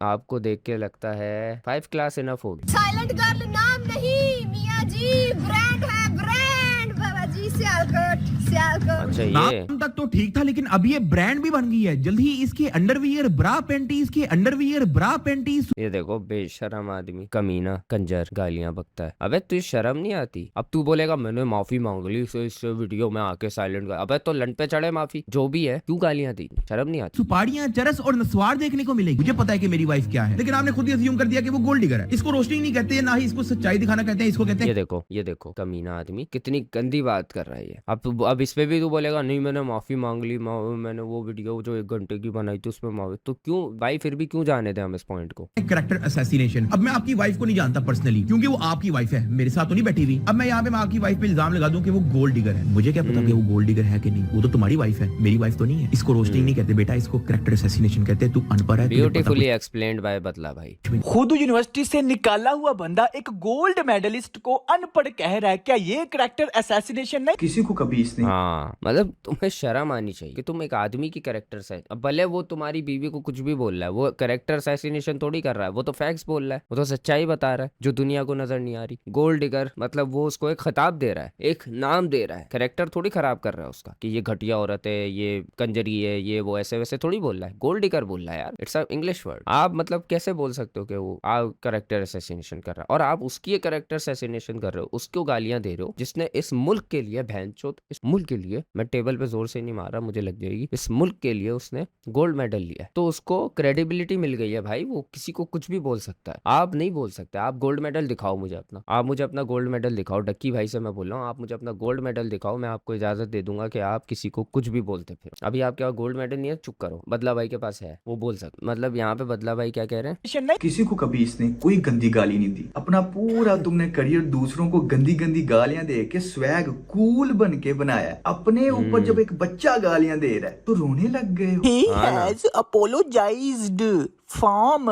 आपको देख के लगता है 5 क्लास इनफ होगी।
साइलेंट गर्ल नाम नहीं मियाँ जी, ब्रांड है ब्रांड। बाबा जी सियालकोट सियालकोट।
अच्छा ये
नाम तक तो ठीक था, लेकिन अब ये ब्रांड भी बन गई है। जल्द ही इसके अंडरवियर ब्रा पैंटीज के अंडरवियर ब्रा पैंटीज।
ये देखो बेशरम आदमी, कमीना, कंजर, गालियां बकता है। अबे तुझे शर्म नहीं आती? अब तू बोलेगा मैंने माफी मांग ली इस वीडियो में आके साइलेंट। अबे तो लंड पे चढ़े माफी, जो भी है, क्यों गालियां दी? शर्म नहीं आती?
सुपाड़ियां, चरस और नस्वार देखने को मिलेगी। मुझे पता है कि मेरी वाइफ क्या है, लेकिन आपने खुद ही अज्यूम कर दिया कि वो गोल्ड डिगर है। इसको रोस्टिंग नहीं कहते, ना ही इसको सच्चाई दिखाना कहते हैं, इसको कहते हैं।
ये देखो कमीना आदमी कितनी गंदी बात कर रहा है ये। अब इस पे भी तू बोलेगा नहीं मैंने माफी मांग ली, मैंने वो वीडियो जो 1 घंटे की बनाई थी उसमें माफी। तो क्यों भाई, फिर भी क्यों जाने दे हम इस पॉइंट को?
Character assassination. अब मैं आपकी वाइफ को नहीं जानता पर्सनली, क्योंकि वो आपकी वाइफ है, मेरे साथ तो नहीं बैठी हुई। अब मैं यहाँ पे मैं आपकी वाइफ पे इल्जाम लगा दूं कि वो गोल्ड डिगर है, मुझे क्या पता कि वो गोल्ड डिगर है कि नहीं? वो तो तुम्हारी वाइफ है, मेरी वाइफ तो नहीं है। इसको रोस्टिंग नहीं कहते बेटा, इसको कैरेक्टर असैसिनेशन कहते हैं। तू अनपढ़ है, तुझे पता
ब्यूटीफुली एक्सप्लेन्ड बाय बदला भाई।
खुद यूनिवर्सिटी से निकाला हुआ बंदा एक गोल्ड मेडलिस्ट को अनपढ़ कह रहा है, क्या ये कैरेक्टर असैसिनेशन नहीं?
किसी को कभी इसने
हाँ मतलब तुम्हें शर्म आनी चाहिए कि तुम एक आदमी की कैरेक्टर से, अब भले वो तुम्हारी बीवी को कुछ भी बोल रहा है, वो कैरेक्टर असैसिनेशन थोड़ी कर रहा है, वो तो फैक्ट्स बोल रहा है, वो तो सच्चाई बता रहा है जो दुनिया को नजर नहीं आ रही। गोल्ड डिगर मतलब वो उसको एक खिताब दे रहा है, एक नाम दे रहा है, कैरेक्टर थोड़ी खराब कर रहा है उसका कि ये घटिया औरत है, ये कंजरी है, ये वो ऐसे वैसे थोड़ी बोल रहा है। गोल्ड डिगर बोल रहा है यार, इट्स अ इंग्लिश वर्ड। आप मतलब कैसे बोल सकते हो कि वो आप कैरेक्टर असैसिनेशन कर रहा है? और आप उसकी कैरेक्टर असैसिनेशन कर रहे हो, उसको गालियां दे रहे हो जिसने इस मुल्क के लिए, भैंचोद इस मुल्क के लिए, मैं टेबल पे जोर से नहीं मार रहा, मुझे लग जाएगी, इस मुल्क के लिए उसने गोल्ड मेडल लिया है, तो उसको क्रेडिबिलिटी मिल गई है भाई। वो किसी को कुछ भी बोल सकता है, आप नहीं बोल सकते। आप गोल्ड मेडल दिखाओ मुझे अपना, आप मुझे अपना गोल्ड मेडल दिखाओ। डक्की भाई से मैं बोल रहा हूँ, आप मुझे अपना गोल्ड मेडल दिखाओ, मैं आपको इजाजत दे दूंगा कि आप किसी को कुछ भी बोलते फिर। अभी आपके पास गोल्ड मेडल नहीं है, चुप करो। बदला भाई के पास है, वो बोल सकते। मतलब यहाँ पे बदला भाई क्या कह रहे हैं?
किसी को कभी इसने कोई गंदी गाली नहीं दी। अपना पूरा तुमने करियर दूसरों को गंदी गंदी गालियां दे के स्वैग कूल बन के बनाया है। अपने ऊपर जब एक बच्चा गालियां दे रहा है तो रोने लग गए हो।
He has apologized from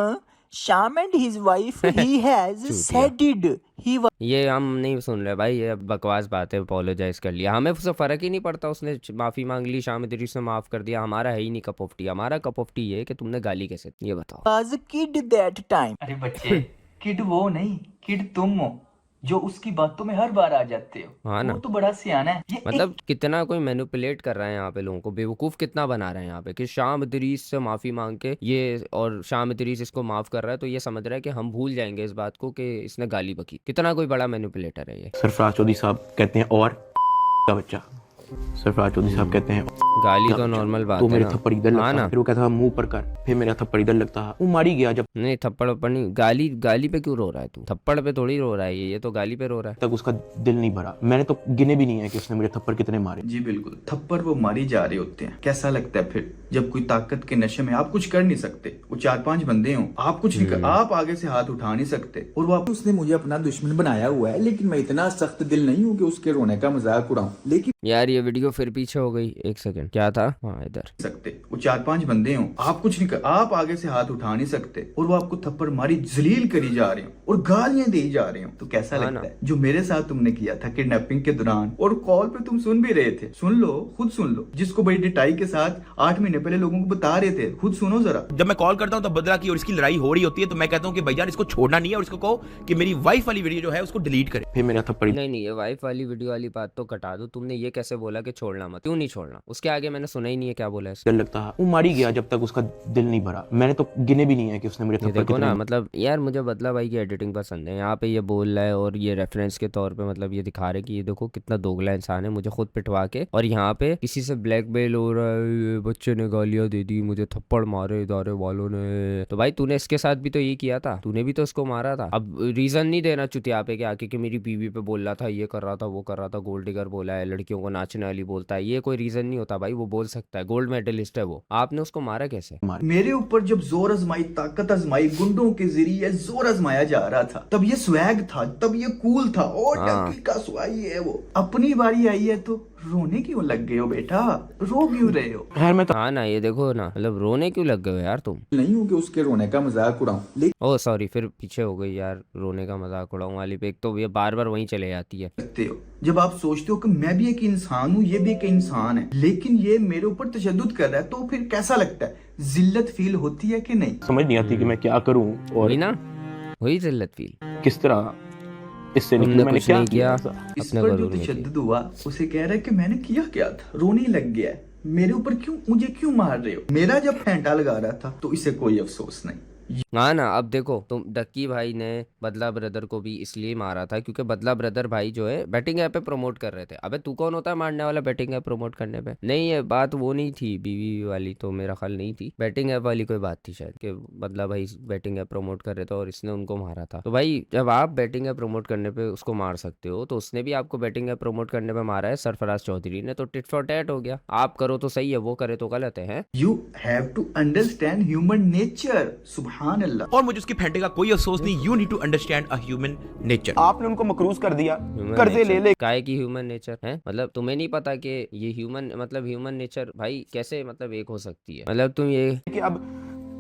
Sham and his wife. He has said it. He was
ये हम नहीं सुन रहे भाई, ये बकवास बात है। अपोलोजाइज कर लिया, हमें उससे फर्क ही नहीं पड़ता। उसने माफी मांग ली, शाम इदरीस ने माफ कर दिया, हमारा है ही नहीं कप ऑफ टी। हमारा कप ऑफ टी ये है कि तुमने गाली कैसे, ये बताओ।
a kid that time.
अरे बच्चे, किड वो नहीं, किड तुम हो जो उसकी बातों में हर बार आ जाते हो।
हाँ ना,
वो तो बड़ा सियाना है। ये
मतलब कितना कोई मैनिपुलेट कर रहा है यहाँ पे, लोगों को बेवकूफ कितना बना रहे हैं यहाँ पे कि शाम इदरीस से माफी मांग के ये, और शाम इदरीस इसको माफ कर रहा है तो ये समझ रहा है कि हम भूल जाएंगे इस बात को कि इसने गाली बकी। कितना कोई बड़ा मैनिपुलेटर है ये।
सरफराज चौधरी साहब कहते हैं और का बच्चा। सरफराज चौधरी साहब कहते हैं
गाली तो नॉर्मल बात
तो
है
मेरे
ना।
थप्पड़ इधर
हाँ
लगता,
ना।
फिर वो कहता मुंह पर कर, फिर मेरा थप्पड़ इधर लगता, वो मारी गया। जब
नहीं थप्पड़ वप्पड़ नहीं, गाली पे क्यों रो रहा है तू? थप्पड़ पे थोड़ी रो रहा है ये तो गाली पे रो रहा है।
तक उसका दिल नहीं भरा। मैंने तो गिने भी नहीं है कि उसने मुझे थप्पड़ कितने मारे।
जी बिल्कुल, थप्पड़ वो मारी जा रहे होते हैं। कैसा लगता है फिर जब कोई ताकत के नशे में आप कुछ कर नहीं सकते, वो 4-5 बंदे हो, आप कुछ नहीं कर, आप आगे से हाथ उठा नहीं सकते, और वो उसने मुझे अपना दुश्मन बनाया हुआ है। लेकिन मैं इतना सख्त दिल नहीं हूँ कि उसके रोने का मजाक उड़ाऊं। लेकिन
यार ये वीडियो फिर पीछे हो गई, एक सेकंड क्या था? हाँ इधर
सकते, वो 4-5 बंदे हो, आप कुछ नहीं कर, आप आगे से हाथ उठा नहीं सकते, और वो आपको थप्पड़ मारी जलील करी जा रहे हो और गालियां दी जा रहे हो। तो कैसा लगता है जो मेरे साथ तुमने किया था किडनैपिंग के दौरान, और कॉल पे तुम सुन भी रहे थे। सुन लो, खुद सुन लो, जिसको बड़ी डिटाई के साथ 8 महीने पहले लोगों को बता रहे थे, खुद सुनो जरा।
जब मैं कॉल करता हूँ तो बदला की और इसकी लड़ाई हो रही होती है तो मैं कहता हूँ कि भैया इसको छोड़ना नहीं है और इसको कहो कि मेरी वाइफ वाली वीडियो जो है उसको डिलीट करे। फिर मेरा थप्पड़
नहीं, ये वाइफ वाली वीडियो वाली बात तो कटा दो। तुमने ये कैसे बोला कि छोड़ना मत, क्यों नहीं छोड़ना, उसके आगे मैंने सुना ही नहीं है क्या बोला है।
डर लगता है वो मार ही गया जब तक उसका दिल नहीं भरा। मैंने तो गिने भी नहीं है कि उसने मुझे
ये
थप्पड़
देखो
कितने
ना, मतलब यार मुझे बदला भाई की एडिटिंग पसंद है। यहाँ पे ये बोल रहा है और ये रेफरेंस के तौर पे मतलब ये दिखा रहे कि ये देखो कितना दोगला इंसान है, मुझे खुद पिटवा के, और यहाँ पे किसी से ब्लैकमेल हो रहा है, ये बच्चे ने गालियां दे दी, मुझे थप्पड़ मारे इदारे वालों ने। तो भाई तूने इसके साथ भी तो ये किया था, तूने भी तो इसको मारा था। अब रीजन नहीं देना चुतिया पे के आके कि मेरी बीवी पे बोल रहा था, ये कर रहा था, वो कर रहा था, गोल्ड डिगर बोला है, लड़कियों को नाचने वाली बोलता है, ये कोई रीजन नहीं होता भाई। वो बोल सकता है, गोल्ड मेडलिस्ट है वो। आपने उसको मारा कैसे?
मेरे ऊपर जब जोर आजमाई, ताकत आजमाई, गुंडों के जरिए जोर आजमाया जा रहा था, तब ये स्वैग था, तब ये कूल था। और
हाँ।
डंकी का स्वाई है वो। अपनी बारी आई है तो रोने क्यों लग गए हो बेटा? रो क्यों रहे हो?
खैर मैं तो
हाँ ना, ये देखो ना, मतलब रोने क्यों लग गए हो यार तुम?
नहीं हूँ कि उसके रोने का मजाक उड़ाऊं, लेकिन
ओह सॉरी, फिर पीछे हो गई यार, रोने का मजाक उड़ाऊं वाली पे। एक तो ये बार बार वहीं चले जाती है।
करते हो जब आप सोचते हो कि मैं भी एक इंसान हूँ, ये भी एक इंसान है, लेकिन ये मेरे ऊपर तशद्दुद कर रहा है, तो फिर कैसा लगता है? जिल्लत फील होती है कि नहीं?
समझ नहीं आती कि मैं क्या करूं और
वही ना, वही जिल्लत फील।
किस तरह इससे
तुमने
निकलूं। मैंने
कुछ
क्या
नहीं किया,
ऐसा?
इस
अपने
पर जो
गरूर में किया।
तशद्दुद हुआ, उसे कह रहा है कि मैंने किया क्या था, रोने लग गया है, मेरे ऊपर क्यों, मुझे क्यों मार रहे हो? मेरा जब फेंटा लगा रहा था तो इसे कोई अफसोस नहीं।
हाँ ना, अब देखो तुम, डक्की भाई ने बदला ब्रदर को भी इसलिए मारा था क्योंकि बदला ब्रदर भाई जो है बैटिंग ऐप पे प्रमोट कर रहे थे। अबे तू कौन होता है मारने वाला बैटिंग ऐप प्रमोट करने पे? नहीं, ये बात वो नहीं थी बीवी वाली, तो मेरा ख्याल नहीं थी, बैटिंग ऐप वाली कोई बात थी शायद, कि बदला भाई बैटिंग ऐप प्रमोट कर रहे थे और इसने उनको मारा था। तो भाई जब आप बैटिंग ऐप प्रमोट करने पे उसको मार सकते हो, तो उसने भी आपको बैटिंग ऐप प्रमोट करने पे मारा है, सरफराज चौधरी ने, तो टिट फॉर टैट हो गया। आप करो तो सही है, वो करे तो गलत है।
You have to understand human nature. सुभान अल्लाह।
और मुझे उसके फेंटे का कोई अफसोस नहीं। You need to understand a human nature.
आपने उनको मकरूज कर दिया,
ह्यूमन
कर्जे ले ले।
काय की ह्यूमन नेचर है? मतलब तुम्हें नहीं पता कि ये ह्यूमन, मतलब ह्यूमन नेचर भाई कैसे मतलब एक हो सकती है? मतलब तुम ये
कि अब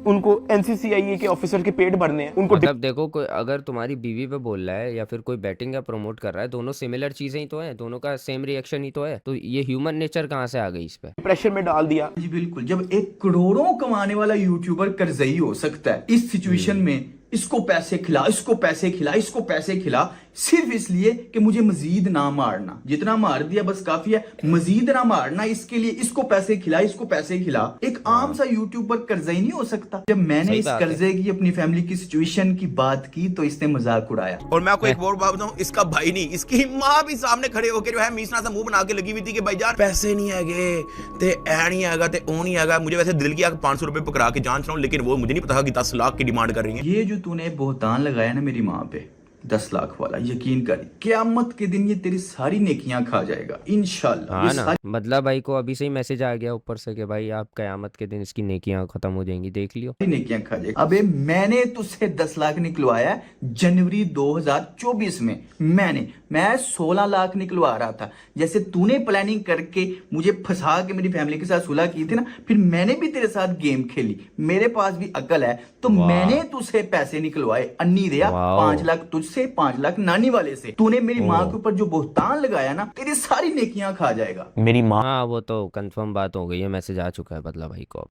उनको एनसीसीआई के ऑफिसर के पेट भरने हैं, उनको
मतलब देखो, कोई अगर तुम्हारी बीवी पे बोल रहा है या फिर कोई बैटिंग या प्रमोट कर रहा है, दोनों सिमिलर चीजें ही तो है, दोनों का सेम रिएक्शन ही तो है, तो ये ह्यूमन नेचर कहाँ से आ गई इस पे?
प्रेशर में डाल दिया।
जी बिल्कुल। जब एक करोड़ों कमाने वाला यूट्यूबर कर्जई हो सकता है, इस सिचुएशन में इसको पैसे खिला, इसको पैसे खिला, इसको पैसे खिला, सिर्फ इसलिए कि मुझे मजीद ना मारना, जितना मार दिया बस काफी है, मजीद ना मारना, इसके लिए इसको पैसे खिला, इसको पैसे खिला। एक आम सा यूट्यूबर कर्जई नहीं हो सकता। जब मैंने
सही
इस
बात है।
कर्जे की, अपनी फैमिली की सिचुएशन की बात की, तो इसने मजाक उड़ाया।
और मैं आपको एक और बात बताऊं, इसका भाई नहीं, इसकी माँ भी सामने खड़े होकर जो है मीसना सा मुंह बना के लगी हुई थी कि भाईजान पैसे नहीं हैगे ते ऐ नहीं हैगा ते ओ नहीं हैगा। मुझे वैसे दिल किया 500 रुपए पकड़ा के जान छड़ाऊं, लेकिन वो मुझे नहीं पता कि 10 लाख की डिमांड कर रही है।
ये जो तूने बोहतान लगाया ना मेरी माँ पे, 10 लाख वाला, यकीन कर क़यामत के दिन ये तेरी सारी नेकियां खा जाएगा इंशाल्लाह।
हाँ
ये
ना,
सारी
बदला भाई को अभी से ही मैसेज आ गया ऊपर से कि भाई आप कयामत के दिन इसकी नेकियां खत्म हो जाएंगी, देख लियो।
नेकियां खा जाएगा। अबे मैंने तुझसे 10 लाख निकलवाया है जनवरी 2024 में। मैं 16 लाख निकलवा रहा था। जैसे तूने प्लानिंग करके मुझे फंसा के मेरी फैमिली के साथ सुलह की थी ना, फिर मैंने भी तेरे साथ गेम खेली। मेरे पास भी अकल है, तो
वाह।
मैंने तुझसे पैसे निकलवाए। अन्नी दिया
वाह।
5 लाख तुझसे, 5 लाख नानी वाले से। तूने मेरी माँ के ऊपर जो बोहतान लगाया ना, तेरी सारी नेकियां खा जाएगा।
मेरी माँ
हाँ वो तो कंफर्म बात हो गई है, मैसेज आ चुका है बदला भाई को।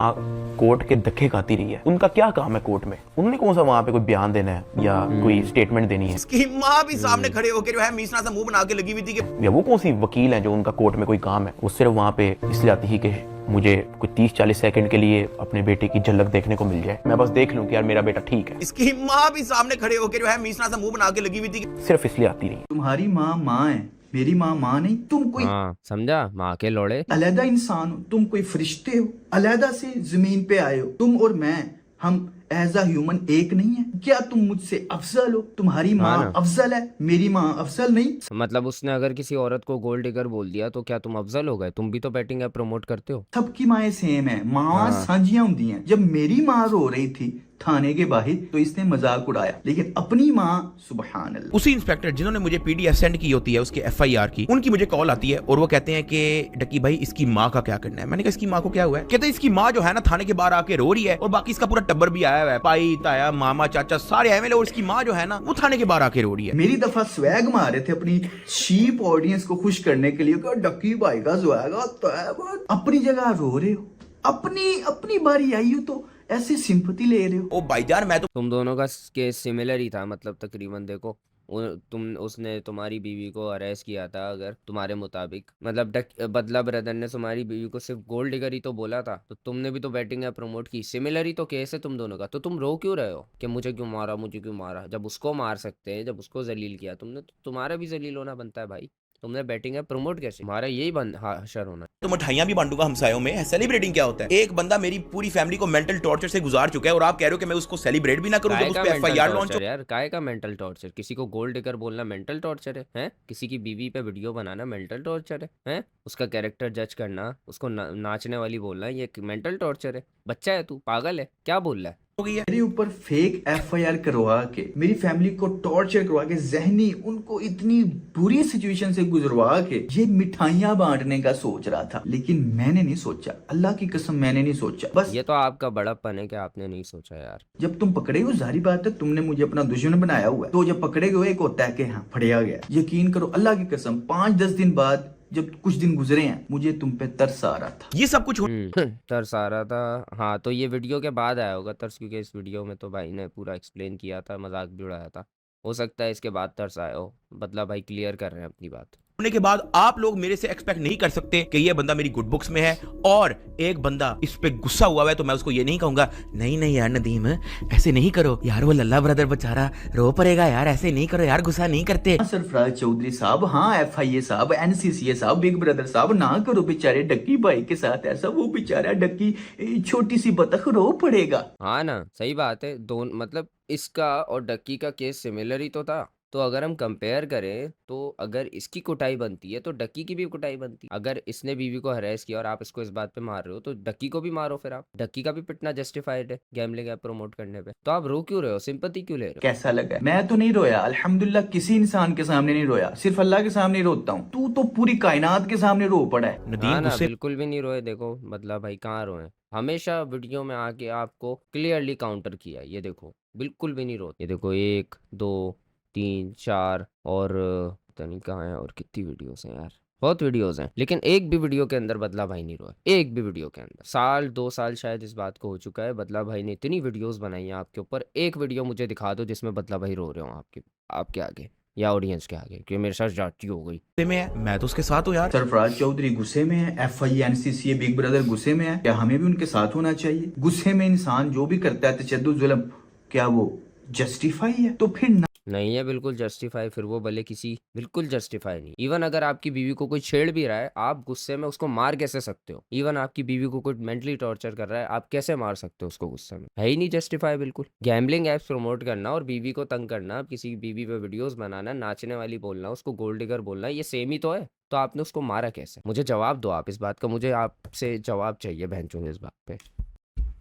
कोर्ट के धक्के खाती रही है। उनका क्या काम है कोर्ट में? उन्होंने कौन सा वहां पे कोई बयान देना है या कोई स्टेटमेंट देनी है?
इसकी माँ भी सामने खड़े होकर जो है मीसना सा मुंह बना के लगी हुई थी कि
या वो कौन सी वकील है जो उनका कोर्ट में कोई काम है? वो सिर्फ वहां पे इसलिए आती ही कि मुझे कुछ 30-40 सेकंड के लिए अपने बेटे की झलक देखने को मिल जाए, मैं बस देख लूं कि यार मेरा बेटा ठीक है।
इसकी माँ भी सामने खड़े होकर जो है मीसना सा मुंह बना के लगी हुई थी कि
सिर्फ इसलिए आती रही।
तुम्हारी माँ माँ है, मेरी माँ माँ नहीं। तुम कोई
हाँ समझा, माँ के लोड़े।
अलहदा इंसान हो, तुम कोई फरिश्ते हो, अलहदा से जमीन पे आए हो। तुम और मैं, हम एज अ ह्यूमन एक नहीं है क्या? तुम मुझसे अफजल हो? तुम्हारी
हाँ
माँ
ना।
अफजल है, मेरी माँ अफजल नहीं।
मतलब उसने अगर किसी औरत को गोल्ड डिगर बोल दिया तो क्या तुम अफजल हो गए? तुम भी तो बैटिंग ऐप प्रमोट करते हो।
सबकी माएँ सेम है, माँ
हाँ।
सांझियां होती हैं। जब मेरी माँ रो रही थी थाने के बाहर, तो इसने मजाक उड़ाया, लेकिन अपनी माँ, सुबहान अल्लाह।
उसी इंस्पेक्टर जिन्होंने मुझे पीडीएफ सेंड की होती है उसके एफआईआर की, उनकी मुझे कॉल आती है और वो कहते हैं कि डक्की भाई इसकी माँ का क्या करना है। मैंने कहा इसकी माँ को क्या हुआ है? कहते हैं इसकी माँ जो है ना थाने के बाहर आके रो रही है और बाकी इसका पूरा टब्बर भी आया हुआ है, भाई ताया मामा चाचा सारे आए हुए, और इसकी माँ जो है ना वो थाने के बाहर आके रो रही है।
मेरी दफा स्वैग मार रहे थे अपनी शीप ऑडियंस को खुश करने के लिए, डक्की भाई का स्वैग आता है। अपनी जगह रो रहे हो, अपनी बारी आई हो तो ऐसे सिंपैथी ले रहे हो।
ओ भाईजान मैं तो
तुम दोनों का केस सिमिलर ही था, मतलब तकरीबन देखो उसने तुम्हारी बीवी को अरेस्ट किया था, अगर तुम्हारे मुताबिक मतलब बदला ब्रदर ने तुम्हारी बीवी को सिर्फ गोल्ड डिगर ही तो बोला था, तो तुमने भी तो बैटिंग ऐप प्रमोट की। सिमिलर ही तो केस है तुम दोनों का। तो तुम रो क्यों रहे हो कि मुझे क्यों मारा, मुझे क्यों मारा? जब उसको मार सकते हैं, जब उसको जलील किया तुमने, तो तुम्हारा भी जलील होना बनता है भाई। तुमने बैटिंग ऐप प्रमोट कैसे? तुम्हारा यही हशर होना।
तो मिठाइयां भी बांटूंगा हमसायों में। सेलिब्रेटिंग क्या होता है? एक बंदा मेरी पूरी फैमिली को मेंटल टॉर्चर से गुजार चुका है और आप कह रहे हो कि मैं उसको सेलिब्रेट भी ना करूं जब
काय
उस
का
पे
मेंटल
एफआईआर लॉन्च
टॉर्चर यार? काय का मेंटल टॉर्चर? किसी को गोल्ड डिगर बोलना मेंटल टॉर्चर है? हैं? किसी की बीवी पे वीडियो बनाना मेंटल टॉर्चर है? हैं? उसका कैरेक्टर जज करना, उसको नाचने वाली बोलना, ये मेंटल टॉर्चर है? बच्चा है तू? पागल है? क्या बोल रहा है?
हो गई है।
मेरे ऊपर फेक एफआईआर करवा के, मेरी फैमिली को टॉर्चर करवा के, जहनी उनको इतनी बुरी सिचुएशन से गुजरवा के ये मिठाइयां बांटने का सोच रहा था, लेकिन मैंने नहीं सोचा, अल्लाह की कसम मैंने नहीं सोचा। बस
ये तो आपका बड़प्पन है कि आपने नहीं सोचा यार।
जब तुम पकड़े हो, जारी बात है तुमने मुझे अपना दुश्मन बनाया हुआ है, तो जब पकड़े गए एक होता है कि हाँ फड़िया गया। यकीन करो अल्लाह की कसम, 5-10 दिन बाद जब कुछ दिन गुजरे हैं, मुझे तुम पे तरस आ रहा था।
ये सब कुछ
तरस आ रहा था। हाँ, तो ये वीडियो के बाद आया होगा तरस, क्योंकि इस वीडियो में तो भाई ने पूरा एक्सप्लेन किया था, मजाक भी उड़ाया था। हो सकता है इसके बाद तरस आया हो। बदला भाई क्लियर कर रहे हैं अपनी बात।
होने के बाद आप लोग मेरे से एक्सपेक्ट नहीं कर सकते कि ये बंदा मेरी गुड बुक्स में है और एक बंदा इस पे गुस्सा हुआ है तो मैं उसको ये नहीं कहूंगा नहीं नहीं यार नदीम ऐसे नहीं करो यार, वो लल्ला ब्रदर बेचारा रो पड़ेगा यार, ऐसे नहीं करो यार, गुस्सा नहीं करते।
हाँ सरफराज चौधरी साहब, हाँ एफआईए साहब, एनसीसीए साहब, बिग ब्रदर साहब, ना करो बेचारे डक्की भाई के साथ ऐसा, वो बेचारा डक्की छोटी सी बतख रो पड़ेगा।
हाँ ना, सही बात है। दोनों मतलब इसका और डक्की का केस सिमिलर ही तो था। तो अगर हम कंपेयर करें तो अगर इसकी कुटाई बनती है तो डक्की की भी कुटाई बनती है। अगर इसने बीवी को हरेस किया और आप इसको इस बात पे मार रहे हो तो डक्की को भी मारो। फिर आप डक्की का भी पिटना जस्टिफाइड है गैम्बलिंग ऐप प्रमोट करने पे। तो आप रो क्यों रहे हो? सिंपैथी क्यों ले रहे हो?
कैसा लगा? मैं तो नहीं रोया अल्हम्दुलिल्लाह, किसी इंसान के सामने नहीं रोया, सिर्फ अल्लाह के सामने रोता हूँ। तू तो पूरी कायनात के सामने रो पड़ा है।
हाँ
नदीम
ना,
गुस्से
बिल्कुल भी नहीं रोए। देखो मतलब भाई कहाँ रोए? हमेशा वीडियो में आके आपको क्लियरली काउंटर किया है। ये देखो बिल्कुल भी नहीं रोते। ये देखो 1 2 3 4 और पता नहीं कहाँ है और कितनी वीडियोस हैं यार। बहुत वीडियोस हैं, लेकिन एक भी वीडियो के अंदर बदला भाई नहीं रोए। एक भी वीडियो के अंदर। 1-2 साल शायद इस बात को हो चुका है। बदला भाई ने इतनी वीडियोस बनाई हैं आपके ऊपर, एक वीडियो मुझे दिखा दो जिसमें बदला भाई रो रहे हो आपके आगे या ऑडियंस के आगे कि मेरे साथ जाती हो गई।
में है, मैं तो उसके साथ हूँ यार।
सरफराज चौधरी गुस्से में है, एफआईए एनसीसीए बिग ब्रदर गुस्से में है, क्या हमें भी उनके साथ होना चाहिए? गुस्से में इंसान जो भी करता है तशद्दुद जुल्म, क्या वो जस्टिफाई है? तो फिर
नहीं है बिल्कुल जस्टिफाई। फिर वो भले किसी बिल्कुल जस्टिफाई नहीं। इवन अगर आपकी बीवी को कोई छेड़ भी रहा है, आप गुस्से में उसको मार कैसे सकते हो? इवन आपकी बीवी को कोई मेंटली टॉर्चर कर रहा है, आप कैसे मार सकते हो उसको गुस्से में? है ही नहीं जस्टिफाई बिल्कुल। गैम्बलिंग एप्स प्रमोट करना और बीवी को तंग करना, किसी की बीवी पे वीडियोस बनाना, नाचने वाली बोलना, उसको गोल्ड डिगर बोलना, ये सेम ही तो है। तो आपने उसको मारा कैसे? मुझे जवाब दो आप इस बात का। मुझे आपसे जवाब चाहिए बहनचोद इस बात पे।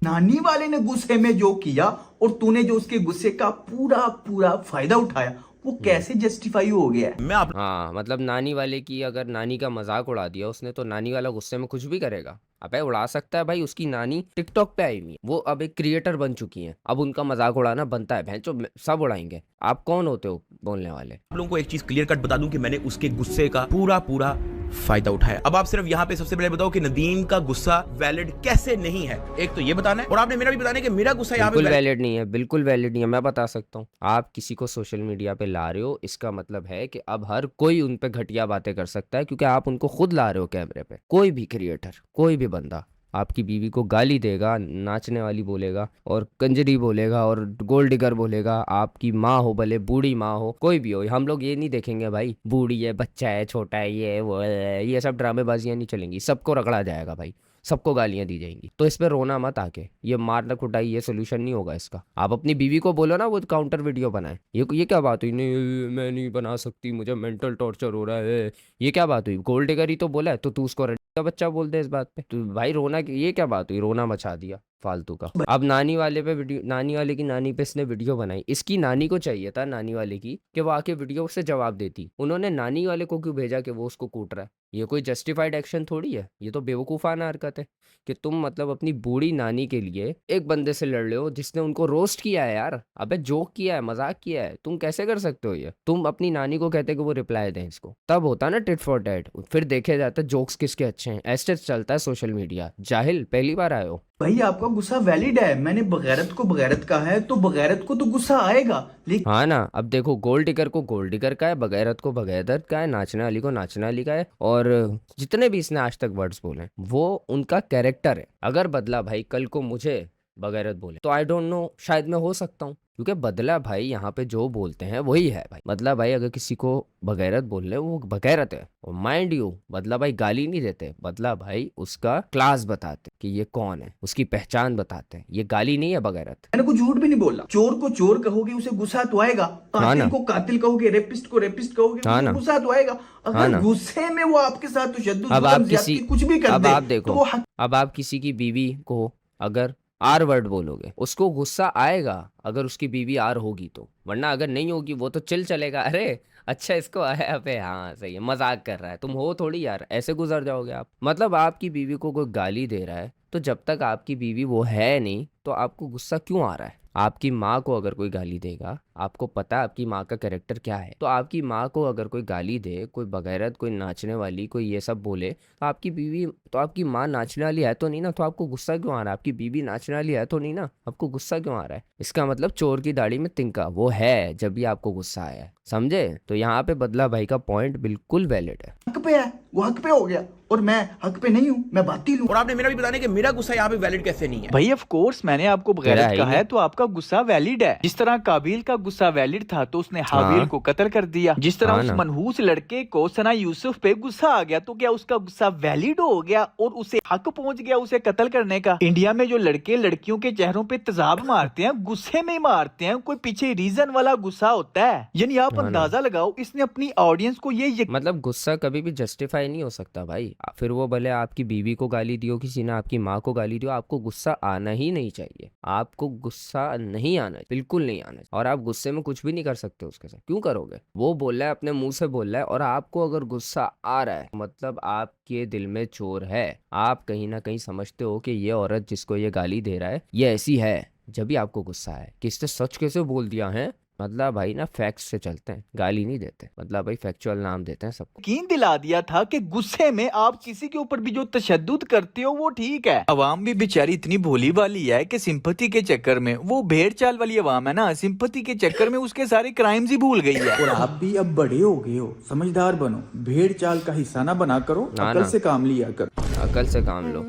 नानी वाले ने गुस्से में जो किया और तूने जो उसके गुस्से का पूरा पूरा फायदा उठाया, वो कैसे जस्टिफाई हो गया है?
मैं आप
हाँ मतलब नानी वाले की अगर नानी का मजाक उड़ा दिया उसने तो नानी वाला गुस्से में कुछ भी करेगा? अबे उड़ा सकता है भाई। उसकी नानी टिकटॉक पे आई हुई है, वो अब एक क्रिएटर बन चुकी हैं, अब उनका मजाक उड़ाना बनता है। भैंचो सब उड़ाएंगे। आप कौन होते हो बोलने वाले?
लोगों को एक चीज क्लियर कट बता दूं कि मैंने उसके गुस्से का पूरा फायदा उठाया। अब आप सिर्फ यहाँ पे सबसे पहले बताओ कि नदीम का गुस्सा वैलिड कैसे नहीं है। एक तो ये बताना है और आपने मेरा भी बताना है कि मेरा गुस्सा यहाँ पे
बिल्कुल वैलिड नहीं है, बिल्कुल वैलिड नहीं है। मैं बता सकता हूँ। आप किसी को सोशल मीडिया पे ला रहे हो, इसका मतलब है कि अब हर कोई उन पे घटिया बातें कर सकता है, क्योंकि आप उनको खुद ला रहे हो कैमरे पे। कोई भी क्रिएटर, कोई भी बंदा आपकी बीवी को गाली देगा, नाचने वाली बोलेगा और कंजरी बोलेगा और गोल्ड डिगर बोलेगा। आपकी माँ हो, भले बूढ़ी माँ हो, कोई भी हो, हम लोग ये नहीं देखेंगे भाई बूढ़ी है, बच्चा है, छोटा है, ये वो है, ये सब ड्रामेबाजियाँ नहीं चलेंगी। सबको रगड़ा जाएगा भाई, सबको गालियां दी जाएंगी। तो इस पे रोना मत आके। ये मारना कुटाई ये सोल्यूशन नहीं होगा इसका। आप अपनी बीवी को बोलो ना वो काउंटर वीडियो बनाए। ये क्या बात हुई? नहीं मैं नहीं बना सकती, मुझे मेंटल टॉर्चर हो रहा है। ये क्या बात हुई? गोल्ड डिगर ही तो बोला है, तो तू उसको का बच्चा बोल दे इस बात पे? तो भाई रोना, ये क्या बात हुई? रोना मचा दिया फालतू का। अब नानी वाले पे वीडियो, नानी वाले की नानी पे इसने वीडियो बनाई। इसकी नानी को चाहिए था, नानी वाले की, कि वो आके वीडियो से जवाब देती। उन्होंने नानी वाले को क्यों भेजा कि वो उसको कूट रहा है? ये कोई जस्टिफाइड एक्शन थोड़ी है। ये तो बेवकूफ़ाना हरकत है कि तुम मतलब अपनी बूढ़ी नानी के लिए एक बंदे से लड़ रहे हो जिसने उनको रोस्ट किया है यार। अबे जोक किया है, मजाक किया है। तुम कैसे कर सकते हो ये? तुम अपनी नानी को कहते कि वो रिप्लाई दें इसको, तब होता ना टिट फॉर टैट। फिर देखे जाता जोक्स किसके अच्छे अच्छे हैं, ऐसे चलता है सोशल मीडिया। जाहिल, पहली बार आए हो?
भाई आपका गुस्सा वैलिड है, मैंने बगैरत को बगैरत कहा है तो बगैरत को तो गुस्सा आएगा, लेकिन
हाँ ना, अब देखो, गोल्ड डिगर को गोल्ड डिगर का है, बगैरत को बगैरत का है, नाचने वाली को नाचने वाली का है, और जितने भी इसने आज तक वर्ड्स बोले हैं, वो उनका कैरेक्टर है। अगर बदला भाई कल को मुझे बगैरत बोले तो आई डोंट नो, शायद मैं हो सकता हूँ, क्योंकि बदला भाई यहाँ पे जो बोलते हैं वही है भाई। बदला भाई अगर किसी को बगैरत बोल रहे वो बगैरत है। और माइंड यू, बदला भाई गाली नहीं देते, बदला भाई उसका क्लास बताते कि ये कौन है, उसकी पहचान बताते हैं, ये गाली नहीं है बगैरत।
मैंने कुछ झूठ भी नहीं बोला। चोर को चोर कहोगे उसे गुस्सा तो आएगा,
हाँ ना।
कातिल को कातिल कहोगे, रेपिस्ट को रेपिस्ट कहोगे
हाँ
उसे
ना।
गुस्सा तो आएगा।
हाँ
अगर
ना।
गुस्से में वो आपके साथ तशद्दुद,
अब
जुल्म,
आप किसी
ज्यादती कुछ भी कर
अब
दे
आप
तो
देखो,
वो हक
अब आप किसी की बीवी को अगर आर वर्ड बोलोगे, उसको गुस्सा आएगा अगर उसकी बीवी आर होगी तो, वरना अगर नहीं होगी वो तो चिल चलेगा। अरे अच्छा इसको आया, अबे हाँ सही है, मजाक कर रहा है, तुम हो थोड़ी यार, ऐसे गुजर जाओगे आप। मतलब आपकी बीवी को कोई गाली दे रहा है तो जब तक आपकी बीवी वो है नहीं तो आपको गुस्सा क्यों आ रहा है? आपकी माँ को अगर कोई गाली देगा, आपको पता है आपकी माँ का कैरेक्टर क्या है, तो आपकी माँ को अगर कोई गाली दे, कोई बगैरत, कोई नाचने वाली, कोई ये सब बोले, तो आपकी बीवी, तो आपकी माँ नाचने वाली है तो नहीं ना, तो आपको गुस्सा क्यों आ रहा है? आपकी बीवी नाचने वाली है तो नहीं ना, आपको गुस्सा क्यों आ रहा है? इसका मतलब चोर की दाढ़ी में तिनका, वो है जब भी आपको गुस्सा आया है, समझे? तो यहाँ पे बदला भाई का पॉइंट बिल्कुल वैलिड है।
पे है, वो हक पे हो गया और मैं हक पे नहीं हूँ, मैं बातिल हूँ।
और आपने मेरा भी बताने कि मेरा गुस्सा यहाँ पे वैलिड कैसे नहीं है।
भाई ऑफ कोर्स मैंने आपको
तेरा
बगैरत
है
कहा
ही
है तो आपका गुस्सा वैलिड है। जिस तरह काबिल का गुस्सा वैलिड था तो उसने हाबिल
हाँ।
को कत्ल कर दिया, जिस तरह
हाँ
उस
ना।
मनहूस लड़के को सना यूसुफ पे गुस्सा आ गया तो क्या उसका गुस्सा वैलिड हो गया और उसे हक पहुंच गया उसे कत्ल करने का? इंडिया में जो लड़के लड़कियों के चेहरों पे तेजाब मारते हैं, गुस्से में ही मारते हैं, कोई पीछे रीजन वाला गुस्सा होता है। यानी आप
हाँ ना।
अंदाजा लगाओ इसने अपनी ऑडियंस को ये
मतलब गुस्सा कभी भी जस्टिफाई नहीं हो सकता भाई। फिर वो भले आपकी बीवी को गाली दियो, किसी ने आपकी माँ को गाली दियो, आपको गुस्सा आना ही नहीं चाहिए। आपको गुस्सा नहीं आना, बिल्कुल नहीं आना। और आप गुस्से में कुछ भी नहीं कर सकते उसके साथ, क्यों करोगे? वो बोल रहा है, अपने मुंह से बोल रहा है, और आपको अगर गुस्सा आ रहा है मतलब आपके दिल में चोर है। आप कहीं ना कहीं समझते हो कि ये औरत जिसको ये गाली दे रहा है ये ऐसी है, जब भी आपको गुस्सा है कि इसने सच कैसे बोल दिया है। मतलब भाई ना फैक्ट्स से चलते हैं, गाली नहीं देते। मतलब भाई फैक्चुअल नाम देते हैं सबको।
यकीन दिला दिया था कि गुस्से में आप किसी के ऊपर भी जो तशद्दुद करते हो वो ठीक है। अवाम भी बेचारी इतनी भोली भाली है कि सिंपैथी के चक्कर में, वो भेड़ चाल वाली अवाम है ना, सिंपैथी के चक्कर में उसके सारे क्राइम्स ही भूल गई है।
और आप भी अब बड़े हो गए हो, समझदार बनो, भेड़ चाल का हिस्सा ना बना करो,
ना,
अकल
ना।
से काम लिया करो।
अकल से काम लो।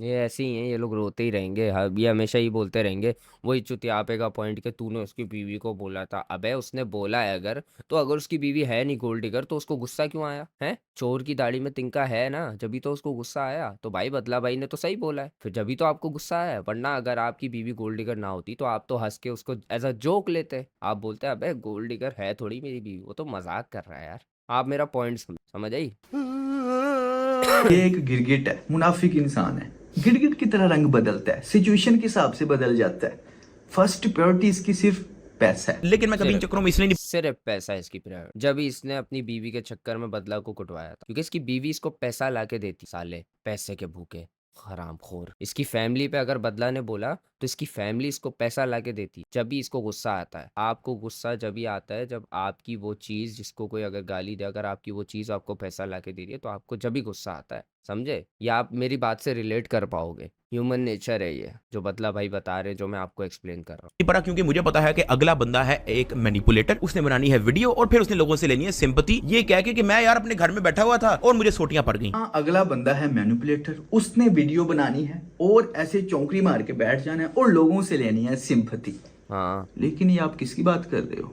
ये ऐसे ही हैं, ये लोग रोते ही रहेंगे, ये हमेशा ही बोलते रहेंगे वही चुतियापे का पॉइंट कि तूने उसकी बीवी को बोला था। अबे उसने बोला है अगर, तो अगर उसकी बीवी है नहीं गोल्ड डिगर तो उसको गुस्सा क्यों आया है? चोर की दाढ़ी में तिनका है ना, जब तो उसको गुस्सा आया। तो भाई बदला भाई ने तो सही बोला है, फिर जब तो आपको गुस्सा आया। वरना अगर आपकी बीवी गोल्ड डिगर ना होती तो आप तो हंस के उसको एज अ जोक लेते। आप बोलते अबे गोल्ड डिगर है थोड़ी मेरी बीवी, वो तो मजाक कर रहा है यार। आप मेरा पॉइंट समझ आई?
ये एक गिरगिट है, मुनाफिक इंसान है। गिरगिट की तरह रंग बदलता है, सिचुएशन के हिसाब से बदल जाता है। फर्स्ट प्रायोरिटी इसकी सिर्फ पैसा है।
लेकिन मैं कभी इन चक्करों में इसलिए नहीं
सिर्फ पैसा है इसकी प्रायोरिटी। जब इसने अपनी बीवी के चक्कर में बदला को कुटवाया था, क्योंकि इसकी बीवी इसको पैसा लाके देती। साले पैसे के भूखे हरामखोर। इसकी फैमिली पे अगर बदला ने बोला तो इसकी फैमिली इसको पैसा लाके देती। जब भी इसको गुस्सा आता है, आपको गुस्सा जब भी आता है जब आपकी वो चीज, जिसको कोई अगर गाली दे, अगर आपकी वो चीज आपको पैसा लाके दे रही है तो आपको जब भी गुस्सा आता है, समझे? या आप मेरी बात से रिलेट कर पाओगे। ह्यूमन नेचर है ये, जो बदला भाई बता रहे, जो मैं आपको एक्सप्लेन कर रहा हूँ।
पड़ा, क्योंकि मुझे पता है कि अगला बंदा है एक मैनिपुलेटर। उसने बनानी है वीडियो और फिर उसने लोगों से लेनी है सिंपैथी, ये कह के कि मैं यार अपने घर में बैठा हुआ था और मुझे सोटियां पड़ गई।
हाँ, अगला बंदा है मैनिपुलेटर, उसने वीडियो बनानी है और ऐसे चौंकड़ी मार के बैठ जाना है और लोगों से लेनी है सिंपैथी।
हाँ,
लेकिन ये आप किसकी बात कर रहे हो?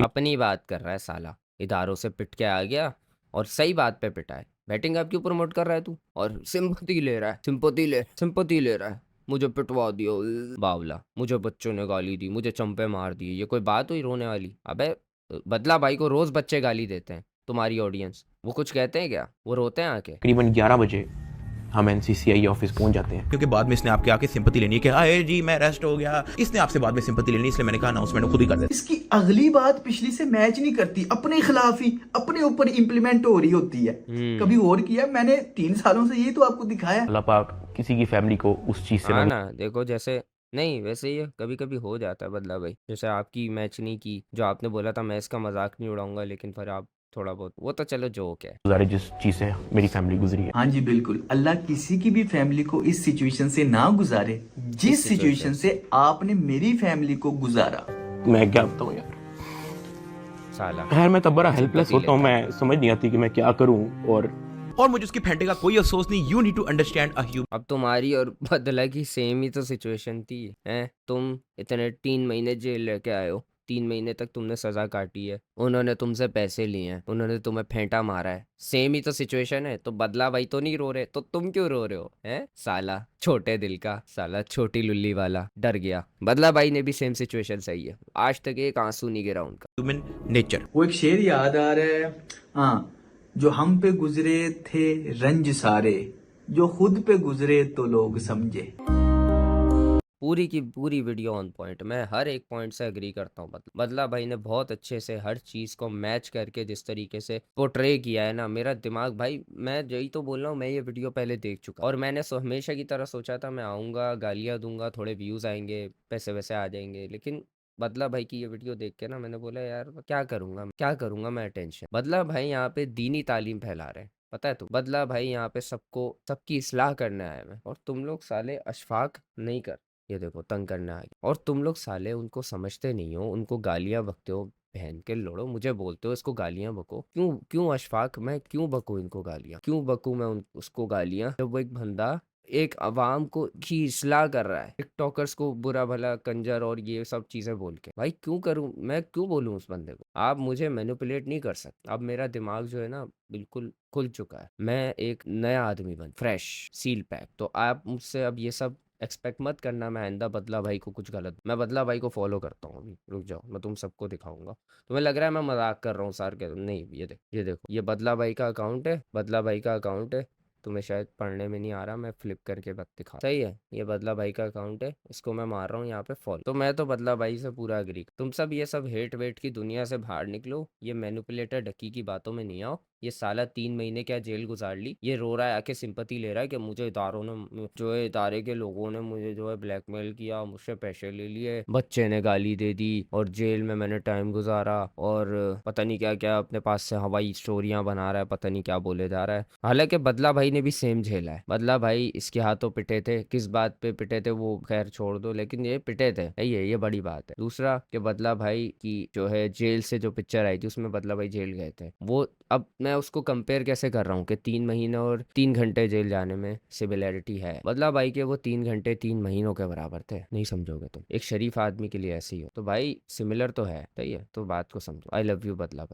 अपनी बात कर रहा है साला। इदारों से पिट के आ गया और सही बात पे पिटा है। बैटिंग ऐप क्यों प्रमोट कर रहा है तू? और सिंपैथी ले रहा है, सिंपैथी ले रहा है। मुझे पिटवा दियो बावला, मुझे बच्चों ने गाली दी, मुझे चंपे मार दिए। ये कोई बात हुई रोने वाली? अबे बदला भाई को रोज बच्चे गाली देते हैं, तुम्हारी ऑडियंस। वो कुछ कहते हैं क्या? वो रोते हैं आके?
तकरीबन 11 बजे हम एनसीसीआई ऑफिस पहुंच जाते हैं,
क्योंकि बाद में इसने आपके आके सिंपैथी लेनी है कि आए जी मैं अरेस्ट हो गया। इसने आपसे बाद में सिंपैथी लेनी, इसलिए मैंने कहा अनाउंसमेंट खुद ही कर दे।
इसकी अगली बात पिछली से मैच नहीं करती, अपने खिलाफ ही अपने ऊपर इम्प्लीमेंट हो रही होती है। कभी और किया मैंने 3 सालों से, यही तो आपको दिखाया।
अल्लाह पाक किसी की फैमिली को उस चीज से
हाँ ना, देखो जैसे नहीं, वैसे ही कभी कभी हो जाता है बदला भाई। जैसे आपकी मैच नहीं की, जो आपने बोला था मैं इसका मजाक नहीं उड़ाऊंगा, लेकिन फिर आप थोड़ा बहुत, वो तो चलो जोक है।
गुजारे जिस चीज़ से मेरी फैमिली गुजरी है।
हाँ जी बिल्कुल, अल्लाह किसी की भी फैमिली को इस सिचुएशन से ना गुजारे जिस सिचुएशन से आपने मेरी फैमिली को गुजारा।
मैं क्या बताऊँ यार,
साला
खैर मैं तब बड़ा
सिंपैथी
हेल्पलेस होता हूँ, मैं समझ नहीं आती कि मैं क्या करूँ।
और मुझे उसकी फेंटे का कोई अफसोस नहीं। You need to understand a human.
अब तुम्हारी और बदला की सेम ही तो सिचुएशन थी, हैं? तुम इतने 3 महीने जेल लेके आए हो, 3 महीने तक तुमने सजा काटी है, उन्होंने तुमसे पैसे लिए हैं, उन्होंने तुम्हें फेंटा मारा है, सेम ही तो सिचुएशन है। तो बदला भाई तो नहीं रो रहे, तो तुम क्यों रो रहे हो? हैं साला छोटे दिल का, साला छोटी लुल्ली वाला डर गया। बदला भाई ने भी सेम सिचुएशन सही है, आज तक एक आंसू नहीं गिरा उनका।
नेचर।
वो एक शेर याद आ रहा है, हाँ, जो हम पे गुजरे थे रंज सारे, जो खुद पे गुजरे तो लोग समझे।
पूरी की पूरी वीडियो ऑन पॉइंट, मैं हर एक पॉइंट से एग्री करता हूँ। बदला भाई ने बहुत अच्छे से हर चीज़ को मैच करके जिस तरीके से पोर्ट्रे किया है ना, मेरा दिमाग भाई, मैं यही तो बोल रहा हूँ, मैं ये वीडियो पहले देख चुका और मैंने हमेशा की तरह सोचा था मैं आऊँगा, गालियाँ दूंगा, थोड़े व्यूज़ आएंगे, पैसे वैसे आ जाएंगे, लेकिन बदला भाई की ये वीडियो देख के ना मैंने बोला यार क्या करूँगा मैं अटेंशन। बदला भाई यहाँ पे दीनी तालीम फैला रहे हैं, पता है तू? बदला भाई यहाँ पे सबकी इस्लाह करने आए हैं, और तुम लोग साले अशफाक नहीं कर, ये देखो तंग करने आ गए, और तुम लोग साले उनको समझते नहीं हो, उनको गालियां बकते हो, बहन के लोड़ो, मुझे बोलते हो इसको गालियां बको। क्यों अशफाक, मैं क्यों बकूं इनको गालियां? क्यों बकूं मैं उसको गालियां, जब वो एक बंदा एक अवाम को की इस्लाह कर रहा है, टिकटॉकर्स को बुरा भला कंजर और ये सब चीजें बोल के? भाई मैं क्यों बोलूं उस बंदे को? आप मुझे मैनिपुलेट नहीं कर सकते। अब मेरा दिमाग जो है ना बिल्कुल खुल चुका है, मैं एक नया आदमी बन, फ्रेश सील पैक। तो आप मुझसे अब ये सब एक्सपेक्ट मत करना। मैं आइंदा बदला भाई को कुछ गलत, मैं बदला भाई को फॉलो करता हूँ अभी, रुक जाओ, मैं तुम सबको दिखाऊंगा। तुम्हें लग रहा है मैं मजाक कर रहा हूँ सर के? नहीं, ये देखो, ये बदला भाई का अकाउंट है, बदला भाई का अकाउंट है। तुम्हें शायद पढ़ने में नहीं आ रहा, मैं फ्लिप करके बत दिखा, सही है? ये बदला भाई का अकाउंट है, इसको मैं मार रहा हूँ यहाँ पे फॉलो। तो मैं तो बदला भाई से पूरा अग्री। तुम सब ये सब हेट वेट की दुनिया से बाहर निकलो, ये मैनिपुलेटर डकी की बातों में नहीं आओ। ये साला 3 महीने क्या जेल गुजार ली, ये रो रहा है आके, सिंपैथी ले रहा है कि मुझे इदारों ने जो है, इदारे के लोगों ने मुझे जो है ब्लैकमेल किया, मुझसे पैसे ले लिए, बच्चे ने गाली दे दी, और जेल में मैंने टाइम गुजारा, और पता नहीं क्या क्या अपने पास से हवाई स्टोरियां बना रहा है, पता नहीं क्या बोले जा रहा है। हालांकि बदला भाई ने भी सेम झेला है। बदला भाई इसके हाथों पिटे थे, किस बात पे पिटे थे वो खैर छोड़ दो, लेकिन ये पिटे थे, ये बड़ी बात है। दूसरा कि बदला भाई की जो है जेल से जो पिक्चर आई थी उसमें बदला भाई जेल गए थे, वो अब मैं उसको कंपेयर कैसे कर रहा हूँ कि 3 महीने और 3 घंटे जेल जाने में सिमिलैरिटी है। बदला भाई के वो 3 घंटे 3 महीनों के बराबर थे, नहीं समझोगे तुम? एक शरीफ आदमी के लिए ऐसे ही हो तो भाई सिमिलर तो है, सही है? तो बात को समझो। आई लव यू बदला भाई।